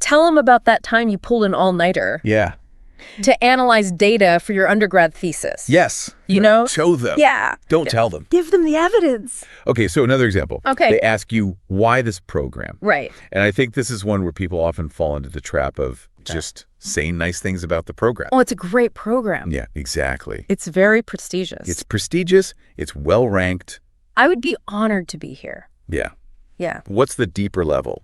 Tell them about that time you pulled an all-nighter. Yeah. To analyze data for your undergrad thesis. Yes. You know? Show them. Yeah. Don't tell them. Give them the evidence. Okay, so another example. Okay. They ask you, why this program? Right. And I think this is one where people often fall into the trap of just saying nice things about the program. Oh, it's a great program. Yeah, exactly. It's very prestigious. It's prestigious. It's well-ranked. I would be honored to be here. Yeah. Yeah. What's the deeper level?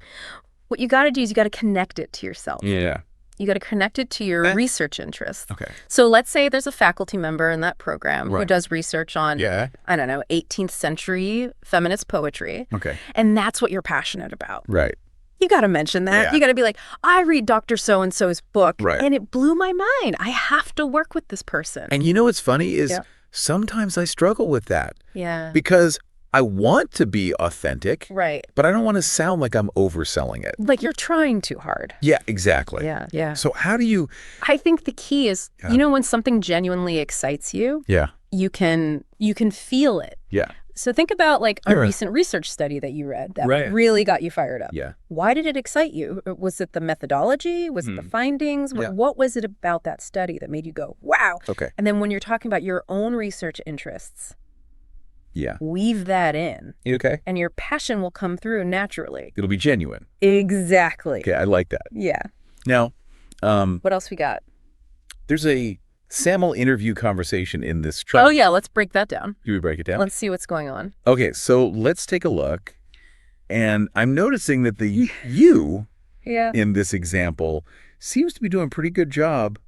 What you got to do is you got to connect it to yourself. Yeah. You got to connect it to your research interests. Okay. So let's say there's a faculty member in that program who does research on, I don't know, 18th century feminist poetry. Okay. And that's what you're passionate about. Right. You got to mention that. Yeah. You got to be like, I read Dr. So-and-so's book, Right. and it blew my mind. I have to work with this person. And you know what's funny is sometimes I struggle with that. Yeah. Because I want to be authentic. Right. But I don't want to sound like I'm overselling it. Like you're trying too hard. Yeah, exactly. Yeah. So how do you... I think the key is, you know, when something genuinely excites you, you can feel it. Yeah. So think about like a recent research study that you read that really got you fired up. Yeah. Why did it excite you? Was it the methodology? Was it the findings? What was it about that study that made you go, wow? Okay. And then when you're talking about your own research interests, Yeah. weave that in. Okay. And your passion will come through naturally. It'll be genuine. Exactly. Okay, I like that. Yeah. Now, What else we got? there's a SAML interview conversation in this track. Oh, yeah. Let's break that down. Can we break it down? Let's see what's going on. Okay, so let's take a look. And I'm noticing that the you in this example seems to be doing a pretty good job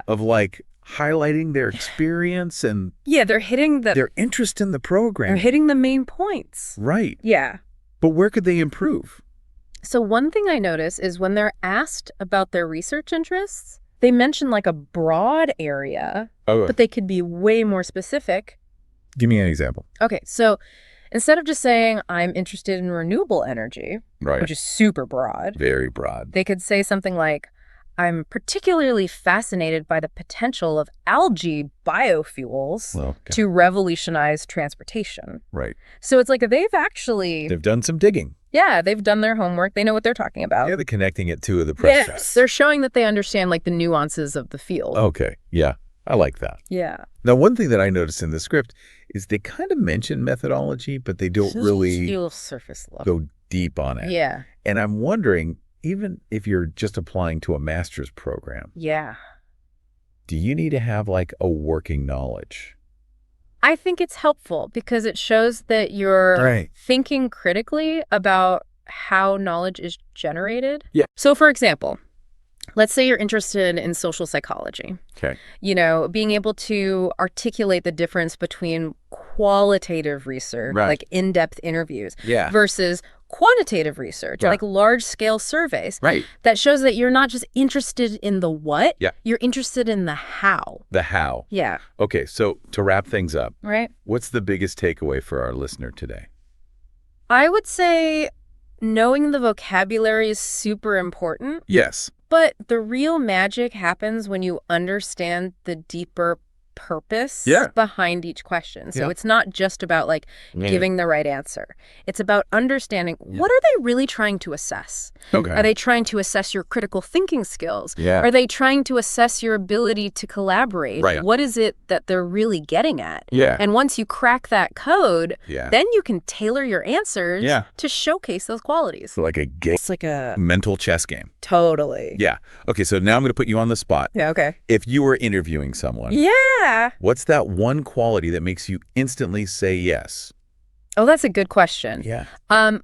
of like highlighting their experience and they're hitting their interest in the program. They're hitting the main points. Right. Yeah. But where could they improve? So one thing I notice is when they're asked about their research interests, they mention like a broad area, but they could be way more specific. Give me an example. Okay, so instead of just saying, I'm interested in renewable energy, which is super broad. Very broad. They could say something like, I'm particularly fascinated by the potential of algae biofuels to revolutionize transportation. Right. So it's like they've done some digging. Yeah, they've done their homework. They know what they're talking about. Yeah, they're connecting it to the process. Yes, they're showing that they understand like the nuances of the field. Okay, yeah, I like that. Yeah. Now, one thing that I noticed in the script is they kind of mention methodology, but they don't really surface level. go deep on it. Yeah. And I'm wondering, even if you're just applying to a master's program, do you need to have like a working knowledge? I think it's helpful because it shows that you're thinking critically about how knowledge is generated. Yeah. So for example, let's say you're interested in social psychology. Okay. You know, being able to articulate the difference between qualitative research, like in-depth interviews, versus quantitative research, like large-scale surveys. Right. That shows that you're not just interested in the what, you're interested in the how. The how. Yeah. Okay, so to wrap things up, Right. what's the biggest takeaway for our listener today? I would say knowing the vocabulary is super important. Yes. But the real magic happens when you understand the deeper purpose behind each question. So it's not just about like giving the right answer. It's about understanding what are they really trying to assess? Okay. Are they trying to assess your critical thinking skills? Yeah. Are they trying to assess your ability to collaborate? Right. What is it that they're really getting at? Yeah. And once you crack that code, then you can tailor your answers to showcase those qualities. So like a game. It's like a Mental chess game. totally. Yeah. Okay, so now I'm going to put you on the spot. Yeah, okay. If you were interviewing someone, what's that one quality that makes you instantly say yes? Oh, that's a good question. Yeah.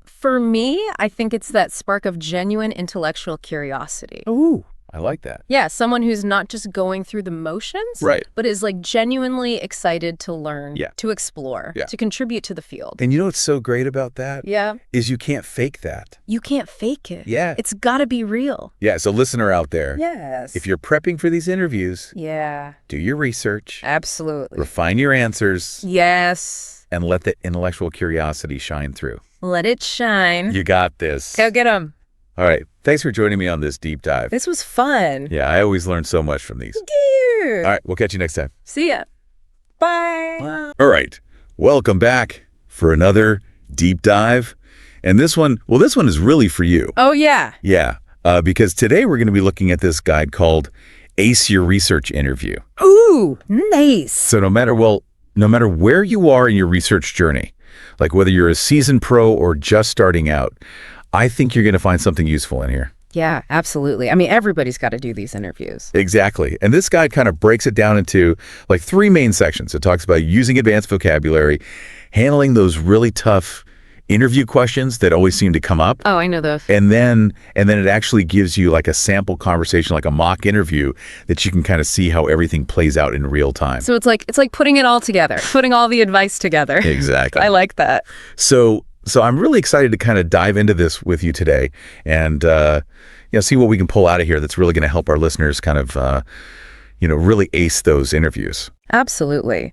For me, I think it's that spark of genuine intellectual curiosity. Ooh, I like that. Yeah, someone who's not just going through the motions, Right. but is like genuinely excited to learn, Yeah. to explore, Yeah. to contribute to the field. And you know what's so great about that? Yeah. Is you can't fake that. You can't fake it. Yeah. It's got to be real. Yeah, so listener out there, Yes. if you're prepping for these interviews, Yeah. do your research, Absolutely. refine your answers, Yes. and let the intellectual curiosity shine through. Let it shine. You got this. Go get them. All right. Thanks for joining me on this deep dive. This was fun. Yeah, I always learn so much from these. All All right, we'll catch you next time. See ya. Bye. All right. Welcome back for another deep dive. And this one is really for you. Oh, yeah. Yeah, because today we're going to be looking at this guide called Ace Your Research Interview. Ooh, nice. So no matter where you are in your research journey, like whether you're a seasoned pro or just starting out, I think you're going to find something useful in here. Yeah, absolutely. I mean, everybody's got to do these interviews. Exactly. And this guide kind of breaks it down into like 3 main sections. It talks about using advanced vocabulary, handling those really tough interview questions that always seem to come up. Oh, I know those. And then it actually gives you like a sample conversation, like a mock interview that you can kind of see how everything plays out in real time. So it's like putting it all together, putting all the advice together. Exactly. I like that. So I'm really excited to kind of dive into this with you today and see what we can pull out of here that's really going to help our listeners kind of really ace those interviews. Absolutely.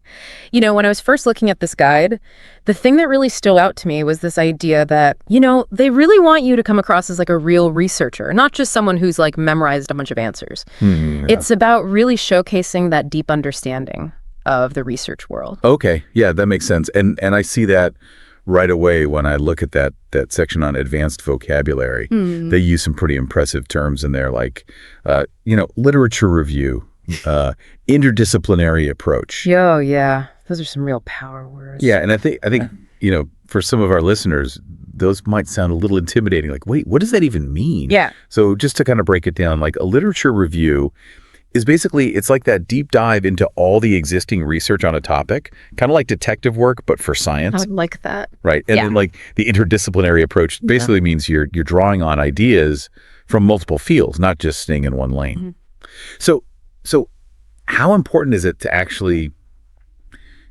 When I was first looking at this guide, the thing that really stood out to me was this idea that, they really want you to come across as like a real researcher, not just someone who's like memorized a bunch of answers. Yeah. It's about really showcasing that deep understanding of the research world. Okay. Yeah, that makes sense. And I see that right away when I look at that section on advanced vocabulary. They use some pretty impressive terms in there like, literature review, interdisciplinary approach. Oh, yeah. Those are some real power words. Yeah, and I think for some of our listeners, those might sound a little intimidating. Like, wait, what does that even mean? Yeah. So just to kind of break it down, like a literature review is basically, it's like that deep dive into all the existing research on a topic, kind of like detective work, but for I science. would like that. Right. And then like the interdisciplinary approach basically means you're drawing on ideas from multiple fields, not just staying in one lane. So how important is it to actually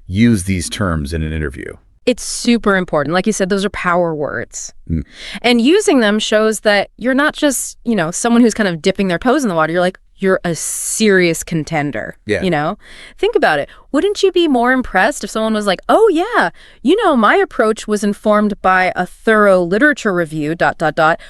use these terms in an interview? It's super important. Like you said, those are power words. And using them shows that you're not just, someone who's kind of dipping their toes in the water. You're a serious contender. Yeah. Think about it. Wouldn't you be more impressed if someone was like, oh, yeah, my approach was informed by a thorough literature review, ...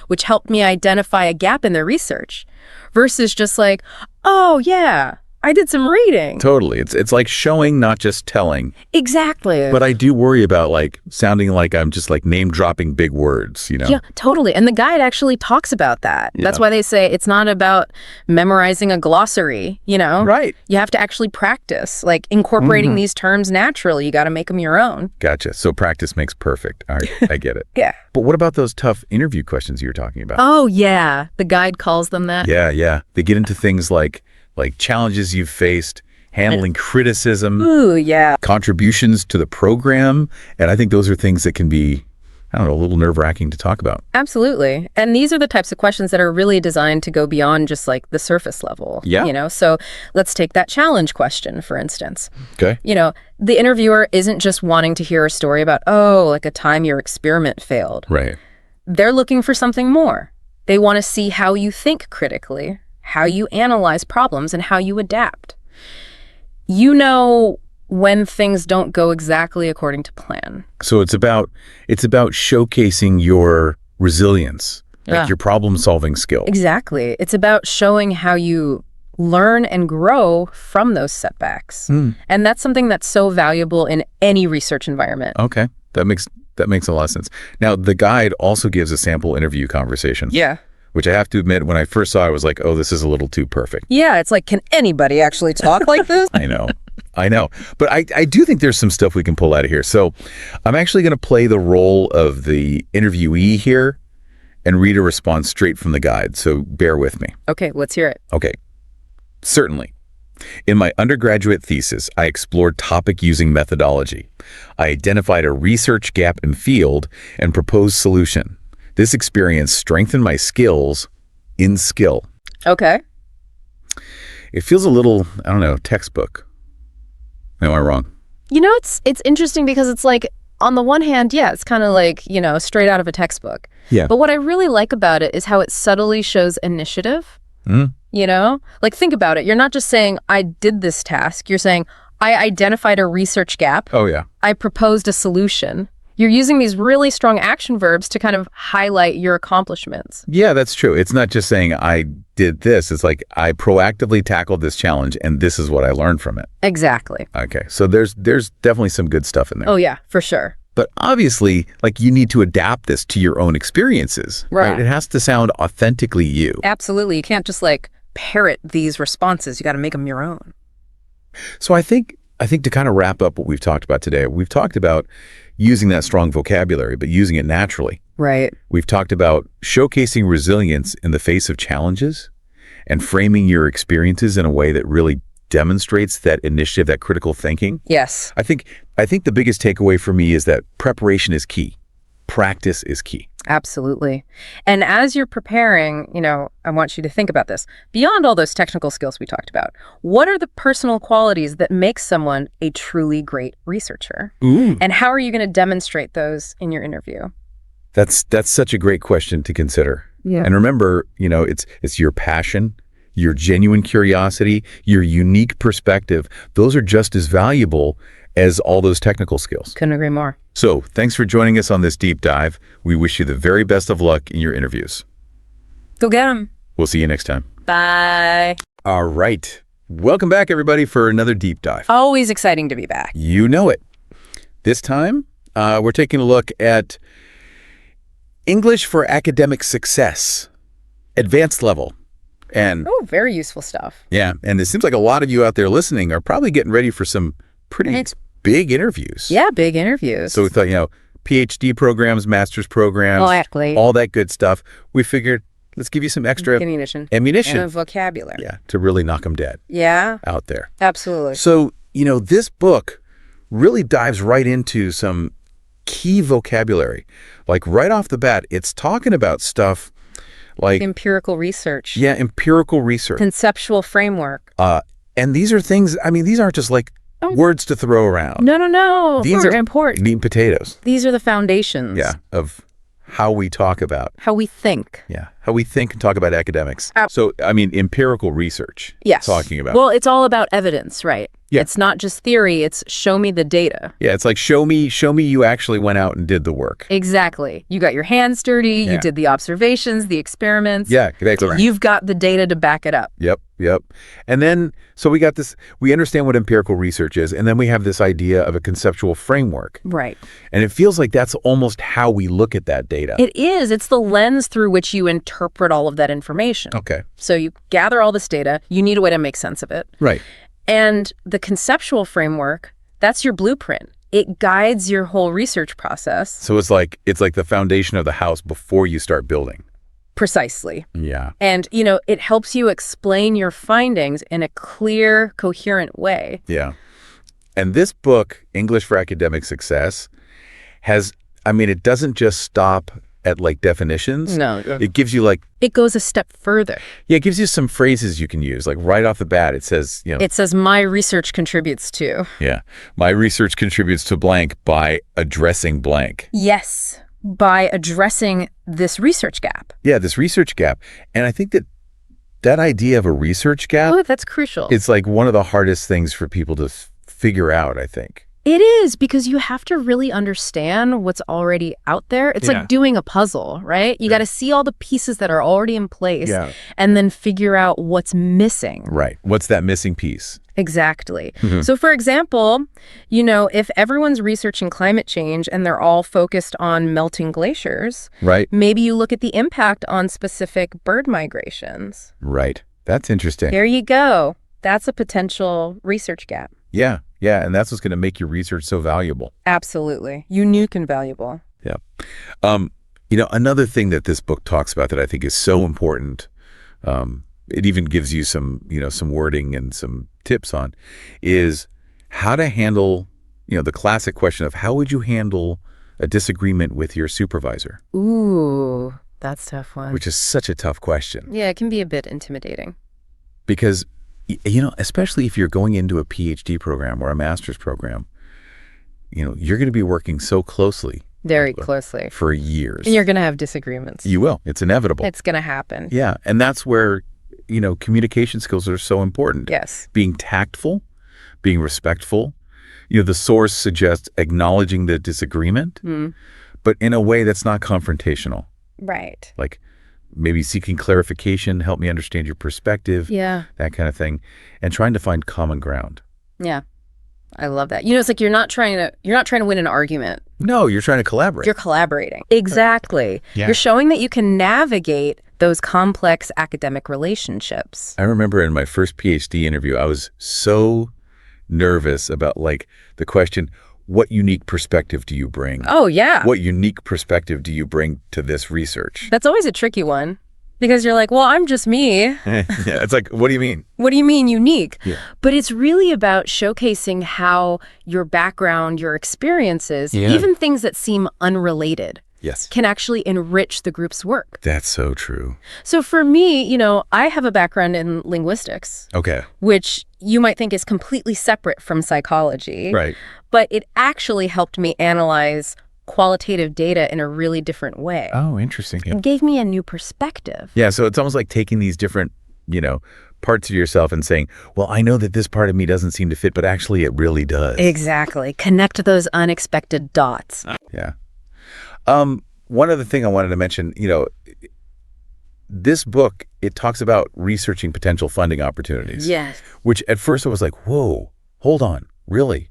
which helped me identify a gap in their research, versus just like, oh, yeah, I did some reading. Totally. It's like showing, not just telling. Exactly. But I do worry about like sounding like I'm just like name dropping big words, Yeah, totally. And the guide actually talks about that. Yeah. That's why they say it's not about memorizing a glossary, Right. You have to actually practice, like incorporating these terms naturally. You got to make them your own. Gotcha. So practice makes perfect. All right. I get it. Yeah. But what about those tough interview questions you were talking about? Oh, yeah. The guide calls them that. Yeah. They get into things like challenges you've faced, handling criticism, Ooh, yeah. contributions to the program. And I think those are things that can be, a little nerve-wracking to talk about. Absolutely. And these are the types of questions that are really designed to go beyond just like the surface level. Yeah. So let's take that challenge question, for instance. Okay. The interviewer isn't just wanting to hear a story about, like a time your experiment failed. Right. They're looking for something more. They want to see how you think critically, how you analyze problems, and how you adapt. When things don't go exactly according to plan. So it's about showcasing your resilience, like your problem-solving skill. Exactly. It's about showing how you learn and grow from those setbacks. And that's something that's so valuable in any research environment. Okay. That makes a lot of sense. Now, the guide also gives a sample interview conversation. Yeah. Which I have to admit, when I first saw it, I was like, oh, this is a little too perfect. Yeah, it's like, can anybody actually talk like this? I know. But I do think there's some stuff we can pull out of here. So I'm actually going to play the role of the interviewee here and read a response straight from the guide. So bear with me. Okay, let's hear it. Okay. Certainly. In my undergraduate thesis, I explored topic-using methodology. I identified a research gap in field and proposed solution. This experience strengthened my skills in skill. Okay. it feels a little, I don't know, textbook. Am I wrong? It's interesting because it's like, on the one hand, yeah, it's kind of like, straight out of a textbook. Yeah. But what I really like about it is how it subtly shows initiative. Mm. Like, think about it. You're not just saying, I did this task. You're saying, I identified a research gap. Oh, yeah. I proposed a solution. You're using these really strong action verbs to kind of highlight your accomplishments. Yeah, that's true. It's not just saying I did this. It's like I proactively tackled this challenge and this is what I learned from it. Exactly. Okay. So there's definitely some good stuff in there. Oh, yeah, for sure. But obviously, like, you need to adapt this to your own experiences. Right. It has to sound authentically you. Absolutely. You can't just like parrot these responses. You got to make them your own. So I think to kind of wrap up what we've talked about today, we've talked about using that strong vocabulary, but using it naturally. Right. We've talked about showcasing resilience in the face of challenges and framing your experiences in a way that really demonstrates that initiative, that critical thinking. Yes. I think the biggest takeaway for me is that preparation is key. Practice is key. Absolutely. And as you're preparing, I want you to think about this. Beyond all those technical skills we talked about, what are the personal qualities that make someone a truly great researcher? Ooh. And how are you going to demonstrate those in your interview? That's such a great question to consider. Yeah. And remember, it's your passion, your genuine curiosity, your unique perspective. Those are just as valuable as all those technical skills. Couldn't agree more. So thanks for joining us on this deep dive. We wish you the very best of luck in your interviews. Go get them. We'll see you next time. Bye. All right. Welcome back, everybody, for another deep dive. Always exciting to be back. You know it. This time, we're taking a look at English for academic success, advanced level. And Oh, very useful stuff. yeah, and it seems like a lot of you out there listening are probably getting ready for some pretty big interviews. Yeah, big interviews. So we thought, PhD programs, master's programs, Exactly. all that good stuff. We figured, let's give you some extra Ammunition. ammunition. And vocabulary. Yeah, to really knock them dead Yeah, out there. absolutely. So, this book really dives right into some key vocabulary. Like right off the bat, it's talking about stuff like Empirical research. yeah, empirical research. Conceptual framework. And these are things, these aren't just like words to throw around. No. These They're are important. meat and potatoes. These are the foundations. Yeah, of how we talk about. How we think. Yeah, how we think and talk about academics. So, empirical research. Yes. Talking about. Well, it's all about evidence, right? Yeah. It's not just theory. It's show me the data. Yeah, it's like show me you actually went out and did the work. Exactly. You got your hands dirty. Yeah. You did the observations, the experiments. Yeah, exactly. You've got the data to back it up. Yep. And then, so we got this, we understand what empirical research is, and then we have this idea of a conceptual framework. Right. And it feels like that's almost how we look at that data. It is. It's the lens through which you interpret all of that information. Okay. So you gather all this data. You need a way to make sense of it. Right. And the conceptual framework, that's your blueprint. It guides your whole research process. So it's like the foundation of the house before you start building. Precisely. Yeah. And, it helps you explain your findings in a clear, coherent way. Yeah. And this book, English for Academic Success, has, it doesn't just stop at like definitions. No. It gives you It goes a step further. yeah, it gives you some phrases you can use. Like right off the bat, it says, It says, my research contributes to. yeah, my research contributes to blank by addressing blank. Yes. By addressing this research gap. Yeah, this research gap. And I think that idea of a research gap, Oh, that's crucial. it's like one of the hardest things for people to figure out, I think. It is, because you have to really understand what's already out there. It's Yeah. like doing a puzzle, right? You got to see all the pieces that are already in place Yeah. and then figure out what's missing. Right. What's that missing piece? Exactly. Mhm. So, for example, if everyone's researching climate change and they're all focused on melting glaciers, Right. maybe you look at the impact on specific bird migrations. Right. That's interesting. There you go. That's a potential research gap. Yeah. Yeah. And that's what's going to make your research so valuable. Absolutely. Unique and valuable. Yeah. Another thing that this book talks about that I think is so important, it even gives you some wording and some tips on, is how to handle, the classic question of how would you handle a disagreement with your supervisor? Ooh, that's a tough one. Which is such a tough question. Yeah, it can be a bit intimidating. Because Especially if you're going into a PhD program or a master's program, you're going to be working so closely. Very closely. For years. And you're going to have disagreements. You will. It's inevitable. It's going to happen. Yeah. And that's where, communication skills are so important. Yes. Being tactful, being respectful. The source suggests acknowledging the disagreement, but in a way that's not confrontational. Right. Like maybe seeking clarification, help me understand your perspective. Yeah. That kind of thing. And trying to find common ground. Yeah. I love that. It's like you're not trying to win an argument. No, you're trying to collaborate. You're collaborating. Exactly. Yeah. You're showing that you can navigate those complex academic relationships. I remember in my first PhD interview, I was so nervous about the question, what unique perspective do you bring? Oh, yeah. What unique perspective do you bring to this research? That's always a tricky one. Because you're like, well, I'm just me. Yeah, it's like, what do you mean? What do you mean unique? Yeah. But it's really about showcasing how your background, your experiences, Yeah. even things that seem unrelated, Yes. can actually enrich the group's work. That's so true. So for me, I have a background in linguistics, Okay. which you might think is completely separate from psychology. Right. But it actually helped me analyze qualitative data in a really different way. Oh, interesting. Yeah. It gave me a new perspective. Yeah, so it's almost like taking these different, parts of yourself and saying, well, I know that this part of me doesn't seem to fit, but actually it really does. Exactly. Connect those unexpected dots. Yeah. One other thing I wanted to mention, this book, it talks about researching potential funding opportunities. Yes. Which at first I was like, whoa, hold on, really?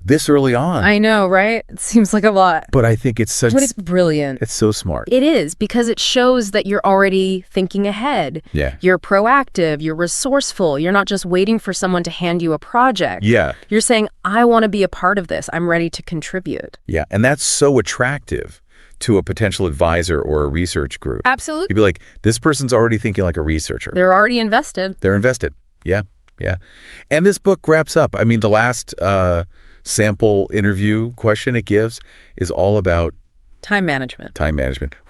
This early on? I know, right? It seems like a lot. But I think it's But it's brilliant. it's so smart. It is, because it shows that you're already thinking ahead. Yeah. You're proactive. You're resourceful. You're not just waiting for someone to hand you a project. Yeah. You're saying, I want to be a part of this. I'm ready to contribute. Yeah. And that's so attractive to a potential advisor or a research group. Absolutely. You'd be like, this person's already thinking like a researcher. They're already invested. They're invested. Yeah. Yeah. And this book wraps up. I mean, the last sample interview question it gives is all about Time management.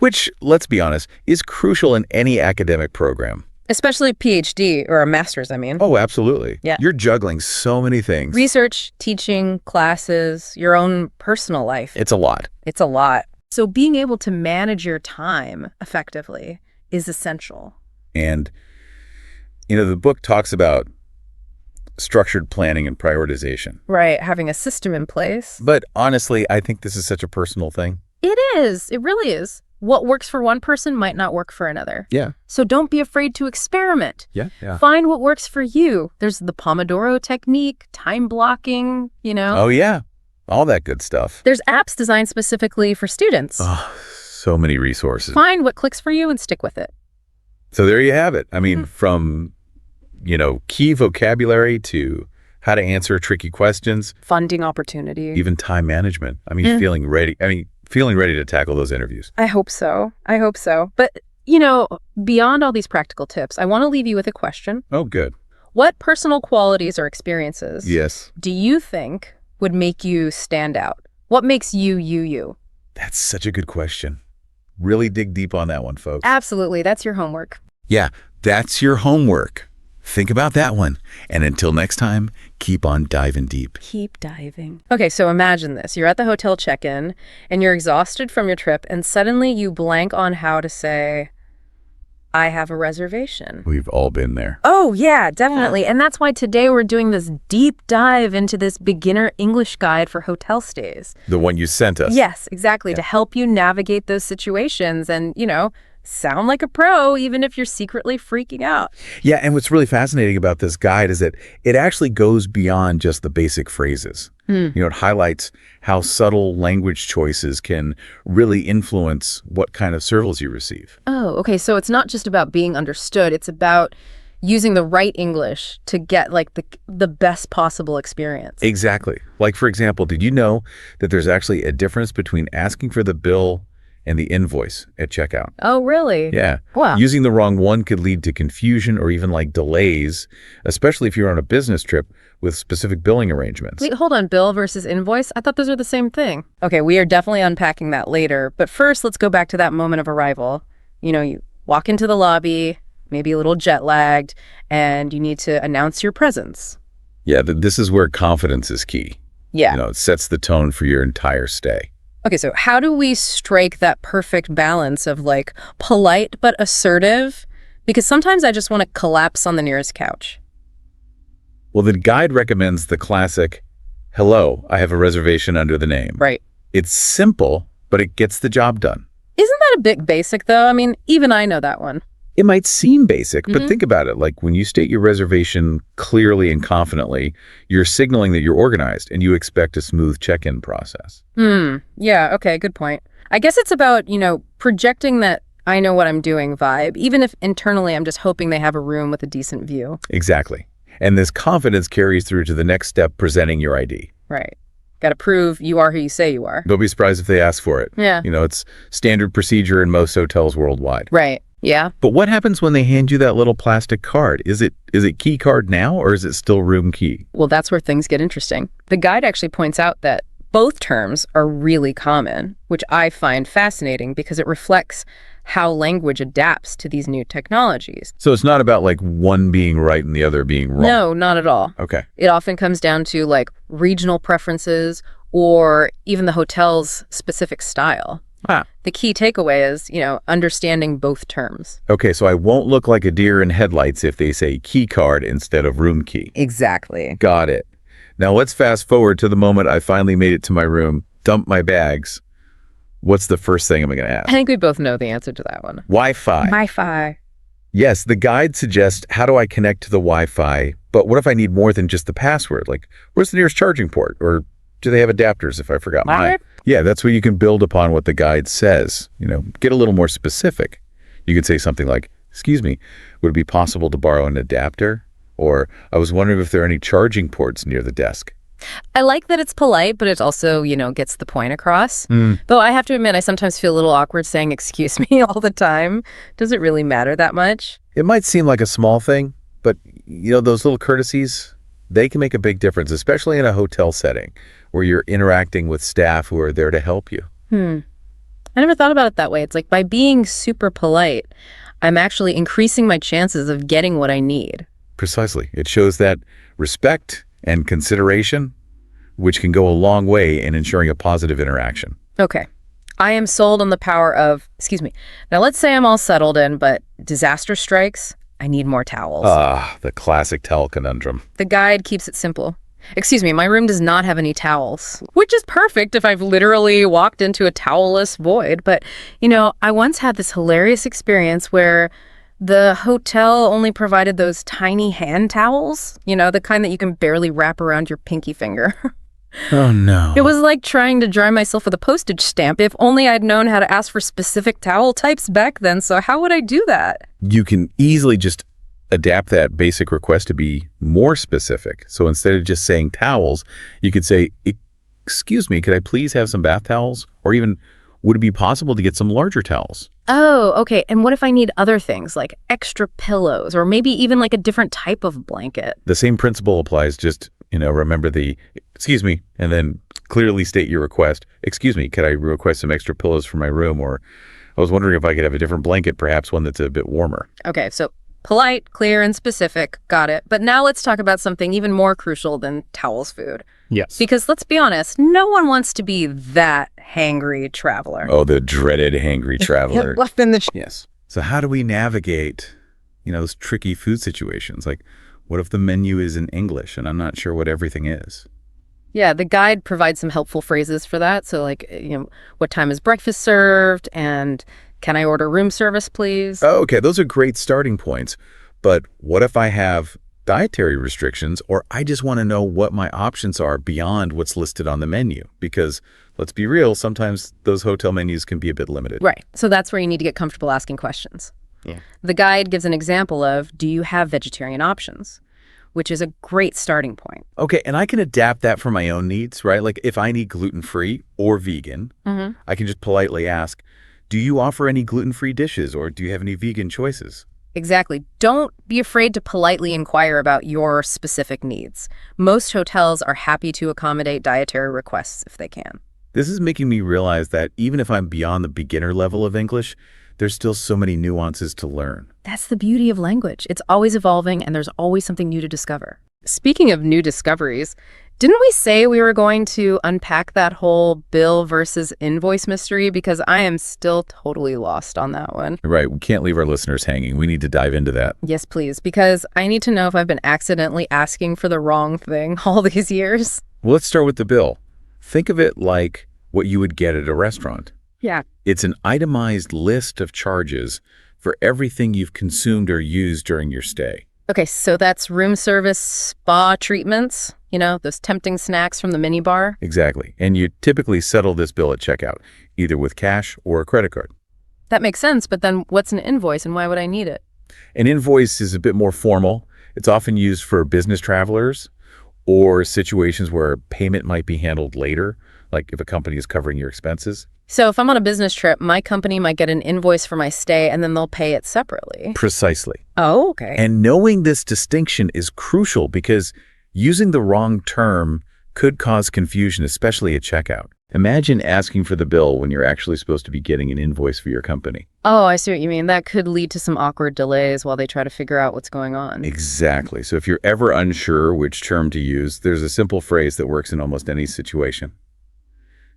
which, let's be honest, is crucial in any academic program. Especially PhD or a master's, I mean. Oh, absolutely. Yeah. You're juggling so many things. Research, teaching, classes, your own personal life. It's a lot. It's a lot. So being able to manage your time effectively is essential. And, the book talks about structured planning and prioritization. Right, having a system in place. But honestly, I think this is such a personal thing. It is. It really is. What works for one person might not work for another. Yeah. So don't be afraid to experiment. Yeah. Yeah. Find what works for you. There's the Pomodoro technique, time blocking, Oh, yeah. All that good stuff. There's apps designed specifically for students. Oh, so many resources. Find what clicks for you and stick with it. So there you have it. I mean, from, key vocabulary to how to answer tricky questions, Funding opportunity. even time management. I mean, feeling ready to tackle those interviews. I hope so. But, beyond all these practical tips, I want to leave you with a question. Oh, good. What personal qualities or experiences Yes. do you think would make you stand out? What makes you, you? That's such a good question. Really dig deep on that one, folks. Absolutely. That's your homework. Yeah, that's your homework. Think about that one. And until next time, keep on diving deep. Keep diving. Okay, so imagine this. You're at the hotel check-in, and you're exhausted from your trip, and suddenly you blank on how to say, I have a reservation. We've all been there. Oh, yeah, definitely. And that's why today we're doing this deep dive into this beginner English guide for hotel stays. The one you sent us. Yes, exactly, to help you navigate those situations and, sound like a pro, even if you're secretly freaking out. Yeah, and what's really fascinating about this guide is that it actually goes beyond just the basic phrases. It highlights how subtle language choices can really influence what kind of service you receive. Oh, okay. So it's not just about being understood. It's about using the right English to get the best possible experience. Exactly. Like, for example, did you know that there's actually a difference between asking for the bill and the invoice at checkout? Oh, really? Yeah. Wow. Using the wrong one could lead to confusion or even delays, especially if you're on a business trip with specific billing arrangements. Wait, hold on. Bill versus invoice? I thought those are the same thing. Okay, we are definitely unpacking that later. But first, let's go back to that moment of arrival. You walk into the lobby, maybe a little jet lagged, and you need to announce your presence. Yeah, this is where confidence is key. Yeah. It sets the tone for your entire stay. Okay, so how do we strike that perfect balance of like polite but assertive? Because sometimes I just want to collapse on the nearest couch. Well, the guide recommends the classic, "Hello, I have a reservation under the name." Right. It's simple, but it gets the job done. Isn't that a bit basic, though? I mean, even I know that one. It might seem basic, but think about it. Like when you state your reservation clearly and confidently, you're signaling that you're organized and you expect a smooth check-in process. Yeah, okay, good point. I guess it's about, projecting that I know what I'm doing vibe, even if internally I'm just hoping they have a room with a decent view. Exactly. And this confidence carries through to the next step, presenting your ID. Right. Got to prove you are who you say you are. Don't be surprised if they ask for it. Yeah. It's standard procedure in most hotels worldwide. Right. Yeah. But what happens when they hand you that little plastic card? Is it key card now, or is it still room key? Well, that's where things get interesting. The guide actually points out that both terms are really common, which I find fascinating because it reflects how language adapts to these new technologies. So it's not about like one being right and the other being wrong. No, not at all. Okay. It often comes down to like regional preferences or even the hotel's specific style. Ah. The key takeaway is, understanding both terms. Okay, so I won't look like a deer in headlights if they say key card instead of room key. Exactly. Got it. Now let's fast forward to the moment I finally made it to my room, dumped my bags. What's the first thing I'm going to ask? I think we both know the answer to that one. Wi-Fi. Wi-Fi. Yes, the guide suggests how do I connect to the Wi-Fi, but what if I need more than just the password? Like, where's the nearest charging port? Or do they have adapters if I forgot mine? Yeah, that's where you can build upon what the guide says. Get a little more specific. You could say something like, "Excuse me, would it be possible to borrow an adapter?" Or, "I was wondering if there are any charging ports near the desk." I like that it's polite, but it also, gets the point across. Though I have to admit, I sometimes feel a little awkward saying "excuse me" all the time. Does it really matter that much? It might seem like a small thing, but, those little courtesies, they can make a big difference, especially in a hotel setting where you're interacting with staff who are there to help you. I never thought about it that way. It's like by being super polite, I'm actually increasing my chances of getting what I need. Precisely. It shows that respect and consideration, which can go a long way in ensuring a positive interaction. Okay. I am sold on the power of, excuse me. Now let's say I'm all settled in, but disaster strikes. I need more towels. The classic towel conundrum. The guide keeps it simple. Excuse me, my room does not have any towels, which is perfect if I've literally walked into a towelless void. But, I once had this hilarious experience where the hotel only provided those tiny hand towels, the kind that you can barely wrap around your pinky finger. Oh, no. It was like trying to dry myself with a postage stamp. If only I'd known how to ask for specific towel types back then. So how would I do that? You can easily just adapt that basic request to be more specific. So instead of just saying towels, you could say, "Excuse me, could I please have some bath towels?" Or even, "Would it be possible to get some larger towels?" Oh, okay. And what if I need other things like extra pillows or maybe even like a different type of blanket? The same principle applies, just, remember the "excuse me," and then clearly state your request. "Excuse me, could I request some extra pillows for my room?" Or, "I was wondering if I could have a different blanket, perhaps one that's a bit warmer." Okay, so polite, clear, and specific. Got it. But now let's talk about something even more crucial than towels food. Yes. Because let's be honest, no one wants to be that hangry traveler. Oh, the dreaded hangry traveler. Left in the Yes. So how do we navigate, those tricky food situations? Like, what if the menu is in English and I'm not sure what everything is? Yeah, the guide provides some helpful phrases for that. So like, what time is breakfast served? And can I order room service, please? Oh, okay, those are great starting points. But what if I have dietary restrictions, or I just want to know what my options are beyond what's listed on the menu? Because let's be real, sometimes those hotel menus can be a bit limited. Right. So that's where you need to get comfortable asking questions. Yeah. The guide gives an example of, do you have vegetarian options? Which is a great starting point. Okay, and I can adapt that for my own needs, right? Like if I need gluten-free or vegan, I can just politely ask, "Do you offer any gluten-free dishes, or do you have any vegan choices?" Exactly. Don't be afraid to politely inquire about your specific needs. Most hotels are happy to accommodate dietary requests if they can. This is making me realize that even if I'm beyond the beginner level of English, there's still so many nuances to learn. That's the beauty of language. It's always evolving, and there's always something new to discover. Speaking of new discoveries, didn't we say we were going to unpack that whole bill versus invoice mystery? Because I am still totally lost on that one. Right, we can't leave our listeners hanging. We need to dive into that. Yes, please, because I need to know if I've been accidentally asking for the wrong thing all these years. Well, let's start with the bill. Think of it like what you would get at a restaurant. Yeah. It's an itemized list of charges for everything you've consumed or used during your stay. Okay, so that's room service, spa treatments, those tempting snacks from the minibar. Exactly. And you typically settle this bill at checkout, either with cash or a credit card. That makes sense, but then what's an invoice and why would I need it? An invoice is a bit more formal. It's often used for business travelers or situations where payment might be handled later, like if a company is covering your expenses. So if I'm on a business trip, my company might get an invoice for my stay and then they'll pay it separately. Precisely. Oh, okay. And knowing this distinction is crucial because using the wrong term could cause confusion, especially at checkout. Imagine asking for the bill when you're actually supposed to be getting an invoice for your company. Oh, I see what you mean. That could lead to some awkward delays while they try to figure out what's going on. Exactly. So if you're ever unsure which term to use, there's a simple phrase that works in almost any situation.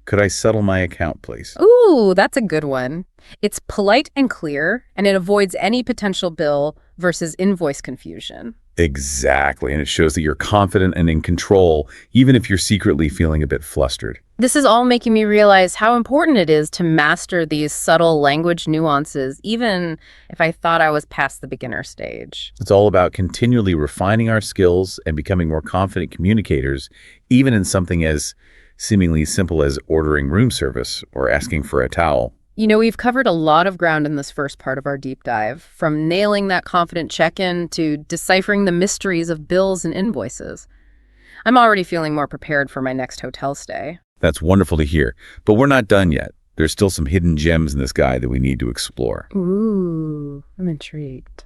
Could I settle my account, please? Ooh, that's a good one. It's polite and clear, and it avoids any potential bill versus invoice confusion. Exactly. And it shows that you're confident and in control, even if you're secretly feeling a bit flustered. This is all making me realize how important it is to master these subtle language nuances, even if I thought I was past the beginner stage. It's all about continually refining our skills and becoming more confident communicators, even in something as seemingly simple as ordering room service or asking for a towel. We've covered a lot of ground in this first part of our deep dive, from nailing that confident check-in to deciphering the mysteries of bills and invoices. I'm already feeling more prepared for my next hotel stay. That's wonderful to hear, but we're not done yet. There's still some hidden gems in this guide that we need to explore. Ooh, I'm intrigued.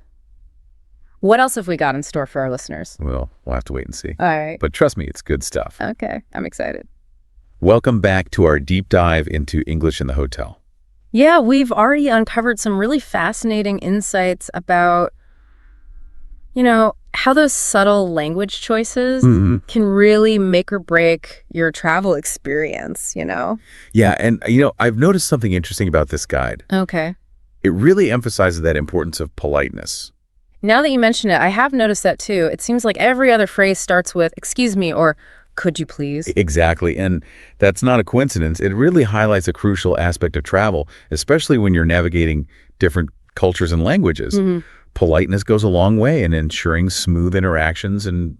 What else have we got in store for our listeners? Well, we'll have to wait and see. All right. But trust me, it's good stuff. Okay, I'm excited. Welcome back to our deep dive into English in the hotel. Yeah, we've already uncovered some really fascinating insights about, how those subtle language choices can really make or break your travel experience, Yeah, and I've noticed something interesting about this guide. Okay. It really emphasizes that importance of politeness. Now that you mention it, I have noticed that too. It seems like every other phrase starts with, "excuse me," or "could you please?" Exactly, and that's not a coincidence. It really highlights a crucial aspect of travel, especially when you're navigating different cultures and languages. Politeness goes a long way in ensuring smooth interactions and,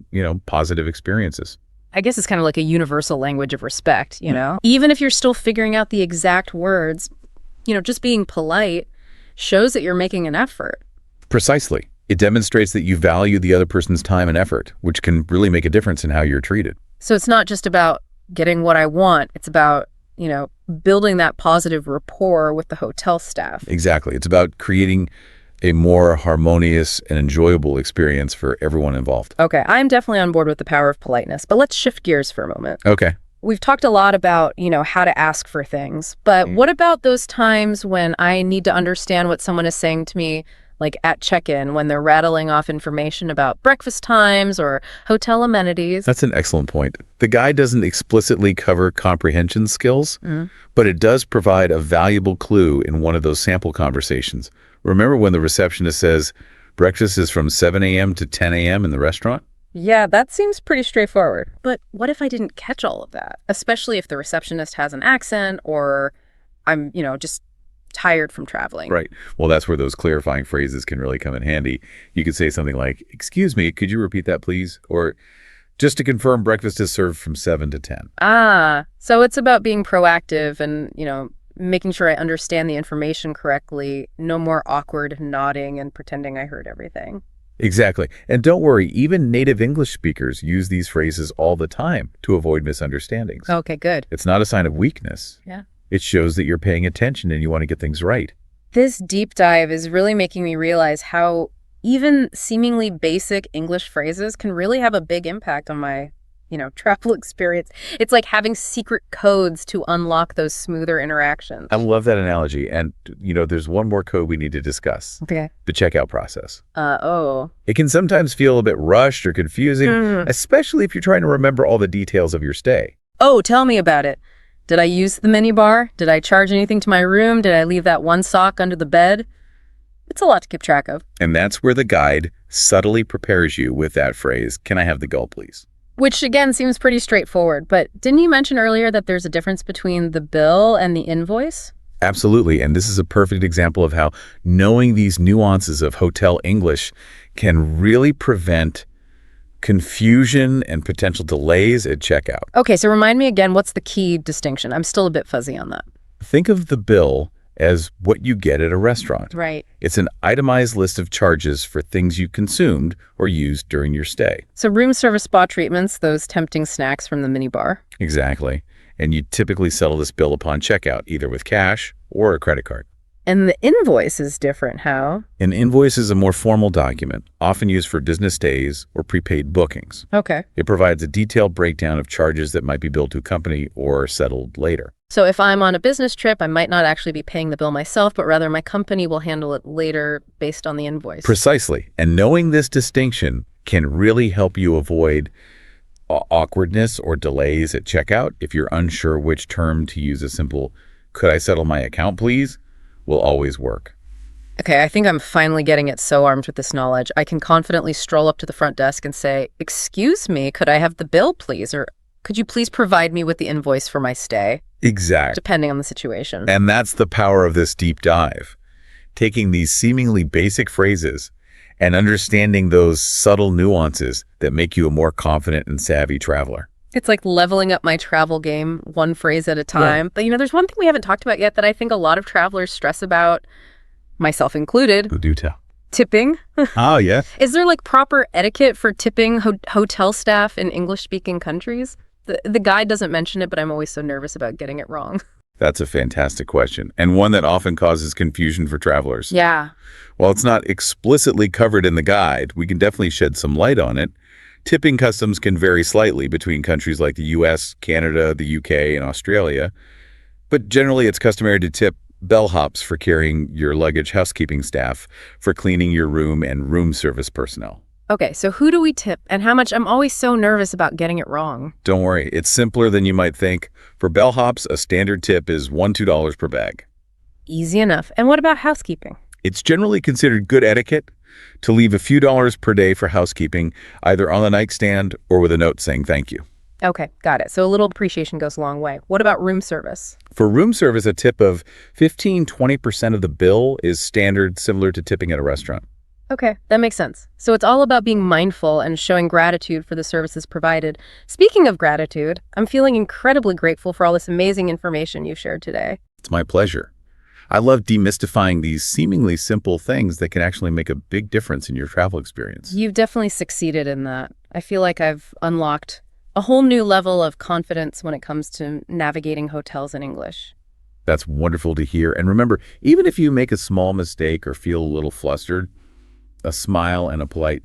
positive experiences. I guess it's kind of like a universal language of respect, Even if you're still figuring out the exact words, just being polite shows that you're making an effort. Precisely. It demonstrates that you value the other person's time and effort, which can really make a difference in how you're treated. So it's not just about getting what I want. It's about, building that positive rapport with the hotel staff. Exactly. It's about creating a more harmonious and enjoyable experience for everyone involved. Okay, I'm definitely on board with the power of politeness, but let's shift gears for a moment. Okay. We've talked a lot about, how to ask for things, but what about those times when I need to understand what someone is saying to me, like at check-in, when they're rattling off information about breakfast times or hotel amenities? That's an excellent point. The guide doesn't explicitly cover comprehension skills, but it does provide a valuable clue in one of those sample conversations. Remember when the receptionist says, breakfast is from 7 a.m. to 10 a.m. in the restaurant? Yeah, that seems pretty straightforward. But what if I didn't catch all of that? Especially if the receptionist has an accent or I'm, just tired from traveling. Right. Well, that's where those clarifying phrases can really come in handy. You could say something like, "Excuse me, could you repeat that, please?" Or, "Just to confirm, breakfast is served from 7 to 10. So it's about being proactive and, making sure I understand the information correctly. No more awkward nodding and pretending I heard everything. Exactly. And don't worry, even native English speakers use these phrases all the time to avoid misunderstandings. Okay, good. It's not a sign of weakness. Yeah. It shows that you're paying attention and you want to get things right. This deep dive is really making me realize how even seemingly basic English phrases can really have a big impact on my, travel experience. It's like having secret codes to unlock those smoother interactions. I love that analogy. And, there's one more code we need to discuss. Okay. The checkout process. Oh. It can sometimes feel a bit rushed or confusing, especially if you're trying to remember all the details of your stay. Oh, tell me about it. Did I use the minibar? Did I charge anything to my room? Did I leave that one sock under the bed? It's a lot to keep track of. And that's where the guide subtly prepares you with that phrase, "Can I have the gull, please?" Which, again, seems pretty straightforward. But didn't you mention earlier that there's a difference between the bill and the invoice? Absolutely. And this is a perfect example of how knowing these nuances of hotel English can really prevent confusion and potential delays at checkout. Okay, so remind me again, what's the key distinction? I'm still a bit fuzzy on that. Think of the bill as what you get at a restaurant. Right. It's an itemized list of charges for things you consumed or used during your stay. So room service spa treatments, those tempting snacks from the minibar. Exactly. And you typically settle this bill upon checkout, either with cash or a credit card. And the invoice is different, how? An invoice is a more formal document, often used for business days or prepaid bookings. Okay. It provides a detailed breakdown of charges that might be billed to a company or settled later. So if I'm on a business trip, I might not actually be paying the bill myself, but rather my company will handle it later based on the invoice. Precisely. And knowing this distinction can really help you avoid awkwardness or delays at checkout. If you're unsure which term to use, a simple, "Could I settle my account, please?" will always work. Okay, I think I'm finally getting it so armed with this knowledge. I can confidently stroll up to the front desk and say, "Excuse me, could I have the bill, please?" Or, "Could you please provide me with the invoice for my stay?" Exactly. Depending on the situation. And that's the power of this deep dive. Taking these seemingly basic phrases and understanding those subtle nuances that make you a more confident and savvy traveler. It's like leveling up my travel game one phrase at a time. But, there's one thing we haven't talked about yet that I think a lot of travelers stress about, myself included. Do tell. Tipping. Oh, yeah. Is there proper etiquette for tipping hotel staff in English-speaking countries? The guide doesn't mention it, but I'm always so nervous about getting it wrong. That's a fantastic question, and one that often causes confusion for travelers. Yeah. While it's not explicitly covered in the guide, we can definitely shed some light on it. Tipping customs can vary slightly between countries like the US, Canada, the UK, and Australia. But generally, it's customary to tip bellhops for carrying your luggage, housekeeping staff for cleaning your room, and room service personnel. Okay, so who do we tip and how much? I'm always so nervous about getting it wrong. Don't worry, it's simpler than you might think. For bellhops, a standard tip is $1-2 per bag. Easy enough. And what about housekeeping? It's generally considered good etiquette to leave a few dollars per day for housekeeping, either on the nightstand or with a note saying thank you. Okay, got it. So a little appreciation goes a long way. What about room service? For room service, a tip of 15-20% of the bill is standard, similar to tipping at a restaurant. Okay, that makes sense. So it's all about being mindful and showing gratitude for the services provided. Speaking of gratitude, I'm feeling incredibly grateful for all this amazing information you shared today. It's my pleasure. I love demystifying these seemingly simple things that can actually make a big difference in your travel experience. You've definitely succeeded in that. I feel like I've unlocked a whole new level of confidence when it comes to navigating hotels in English. That's wonderful to hear. And remember, even if you make a small mistake or feel a little flustered, a smile and a polite,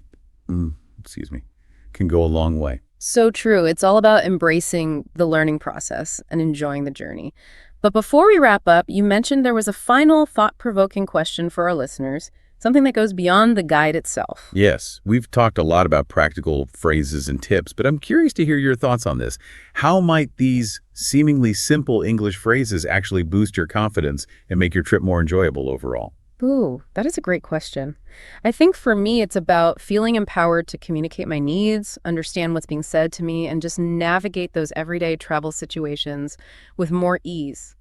can go a long way. So true. It's all about embracing the learning process and enjoying the journey. But before we wrap up, you mentioned there was a final thought-provoking question for our listeners, something that goes beyond the guide itself. Yes, we've talked a lot about practical phrases and tips, but I'm curious to hear your thoughts on this. How might these seemingly simple English phrases actually boost your confidence and make your trip more enjoyable overall? Ooh, that is a great question. I think for me, it's about feeling empowered to communicate my needs, understand what's being said to me, and just navigate those everyday travel situations with more ease.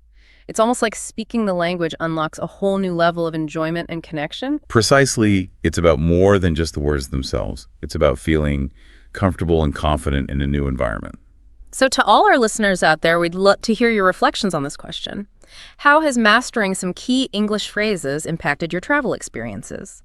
It's almost like speaking the language unlocks a whole new level of enjoyment and connection. Precisely, it's about more than just the words themselves. It's about feeling comfortable and confident in a new environment. So to all our listeners out there, we'd love to hear your reflections on this question. How has mastering some key English phrases impacted your travel experiences?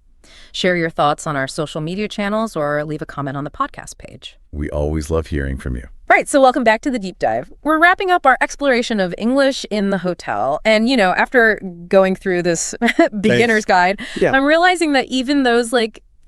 Share your thoughts on our social media channels or leave a comment on the podcast page. We always love hearing from you. Right, so welcome back to the deep dive. We're wrapping up our exploration of English in the hotel. And, after going through this beginner's guide, I'm realizing that even those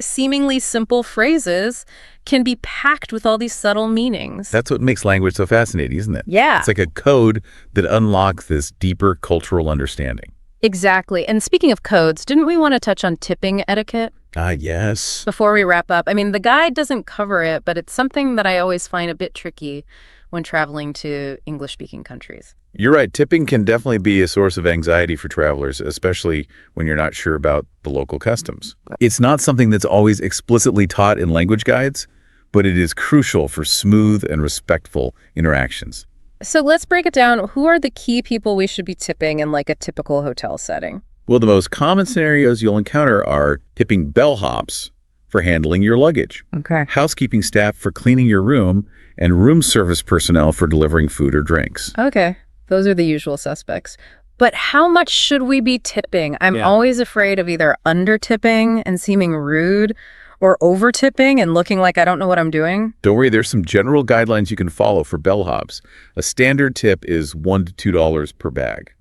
seemingly simple phrases can be packed with all these subtle meanings. That's what makes language so fascinating, isn't it? Yeah. It's like a code that unlocks this deeper cultural understanding. Exactly. And speaking of codes, didn't we want to touch on tipping etiquette Yes. before we wrap up? I mean, the guide doesn't cover it, but it's something that I always find a bit tricky when traveling to English-speaking countries. You're right. Tipping can definitely be a source of anxiety for travelers, especially when you're not sure about the local customs. It's not something that's always explicitly taught in language guides, but it is crucial for smooth and respectful interactions. So let's break it down. Who are the key people we should be tipping in like a typical hotel setting? Well, the most common scenarios you'll encounter are tipping bellhops for handling your luggage, Okay. housekeeping staff for cleaning your room, and room service personnel for delivering food or drinks. Okay. Those are the usual suspects. But how much should we be tipping? I'm Yeah. always afraid of either under-tipping and seeming rude or over-tipping and looking like I don't know what I'm doing. Don't worry, there's some general guidelines you can follow for bellhops. A standard tip is $1 to $2 per bag.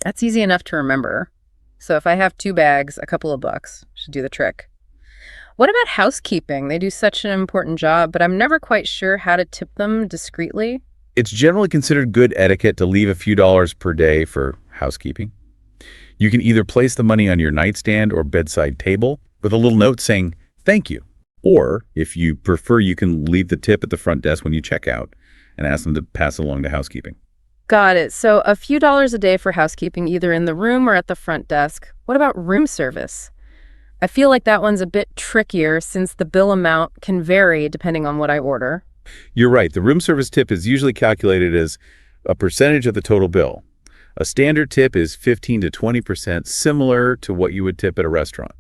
That's easy enough to remember. So if I have 2 bags, a couple of bucks should do the trick. What about housekeeping? They do such an important job, but I'm never quite sure how to tip them discreetly. It's generally considered good etiquette to leave a few dollars per day for housekeeping. You can either place the money on your nightstand or bedside table with a little note saying, "Thank you." Or, if you prefer, you can leave the tip at the front desk when you check out and ask them to pass it along to housekeeping. Got it. So a few dollars a day for housekeeping, either in the room or at the front desk. What about room service? I feel like that one's a bit trickier since the bill amount can vary depending on what I order. You're right. The room service tip is usually calculated as a percentage of the total bill. A standard tip is 15 to 20%, similar to what you would tip at a restaurant.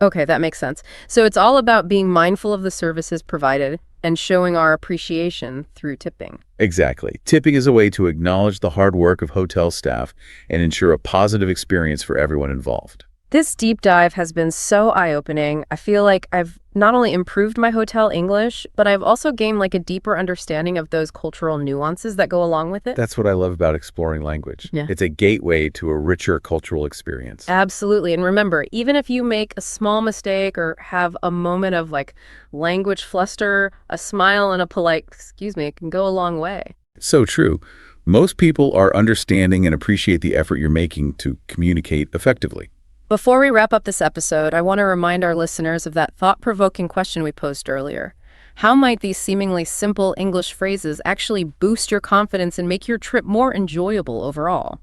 Okay, that makes sense. So it's all about being mindful of the services provided and showing our appreciation through tipping. Exactly. Tipping is a way to acknowledge the hard work of hotel staff and ensure a positive experience for everyone involved. This deep dive has been so eye-opening. I feel like I've not only improved my hotel English, but I've also gained like a deeper understanding of those cultural nuances that go along with it. That's what I love about exploring language. Yeah. It's a gateway to a richer cultural experience. Absolutely. And remember, even if you make a small mistake or have a moment of like language fluster, a smile and a polite, excuse me, it can go a long way. So true. Most people are understanding and appreciate the effort you're making to communicate effectively. Before we wrap up this episode, I want to remind our listeners of that thought-provoking question we posed earlier. How might these seemingly simple English phrases actually boost your confidence and make your trip more enjoyable overall?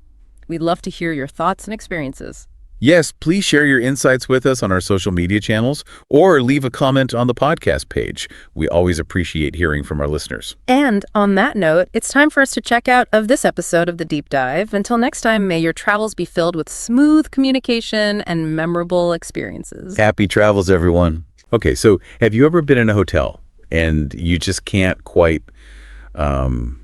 We'd love to hear your thoughts and experiences. Yes, please share your insights with us on our social media channels or leave a comment on the podcast page. We always appreciate hearing from our listeners. And on that note, it's time for us to check out of this episode of The Deep Dive. Until next time, may your travels be filled with smooth communication and memorable experiences. Happy travels, everyone. Okay, so have you ever been in a hotel and you just can't quite, find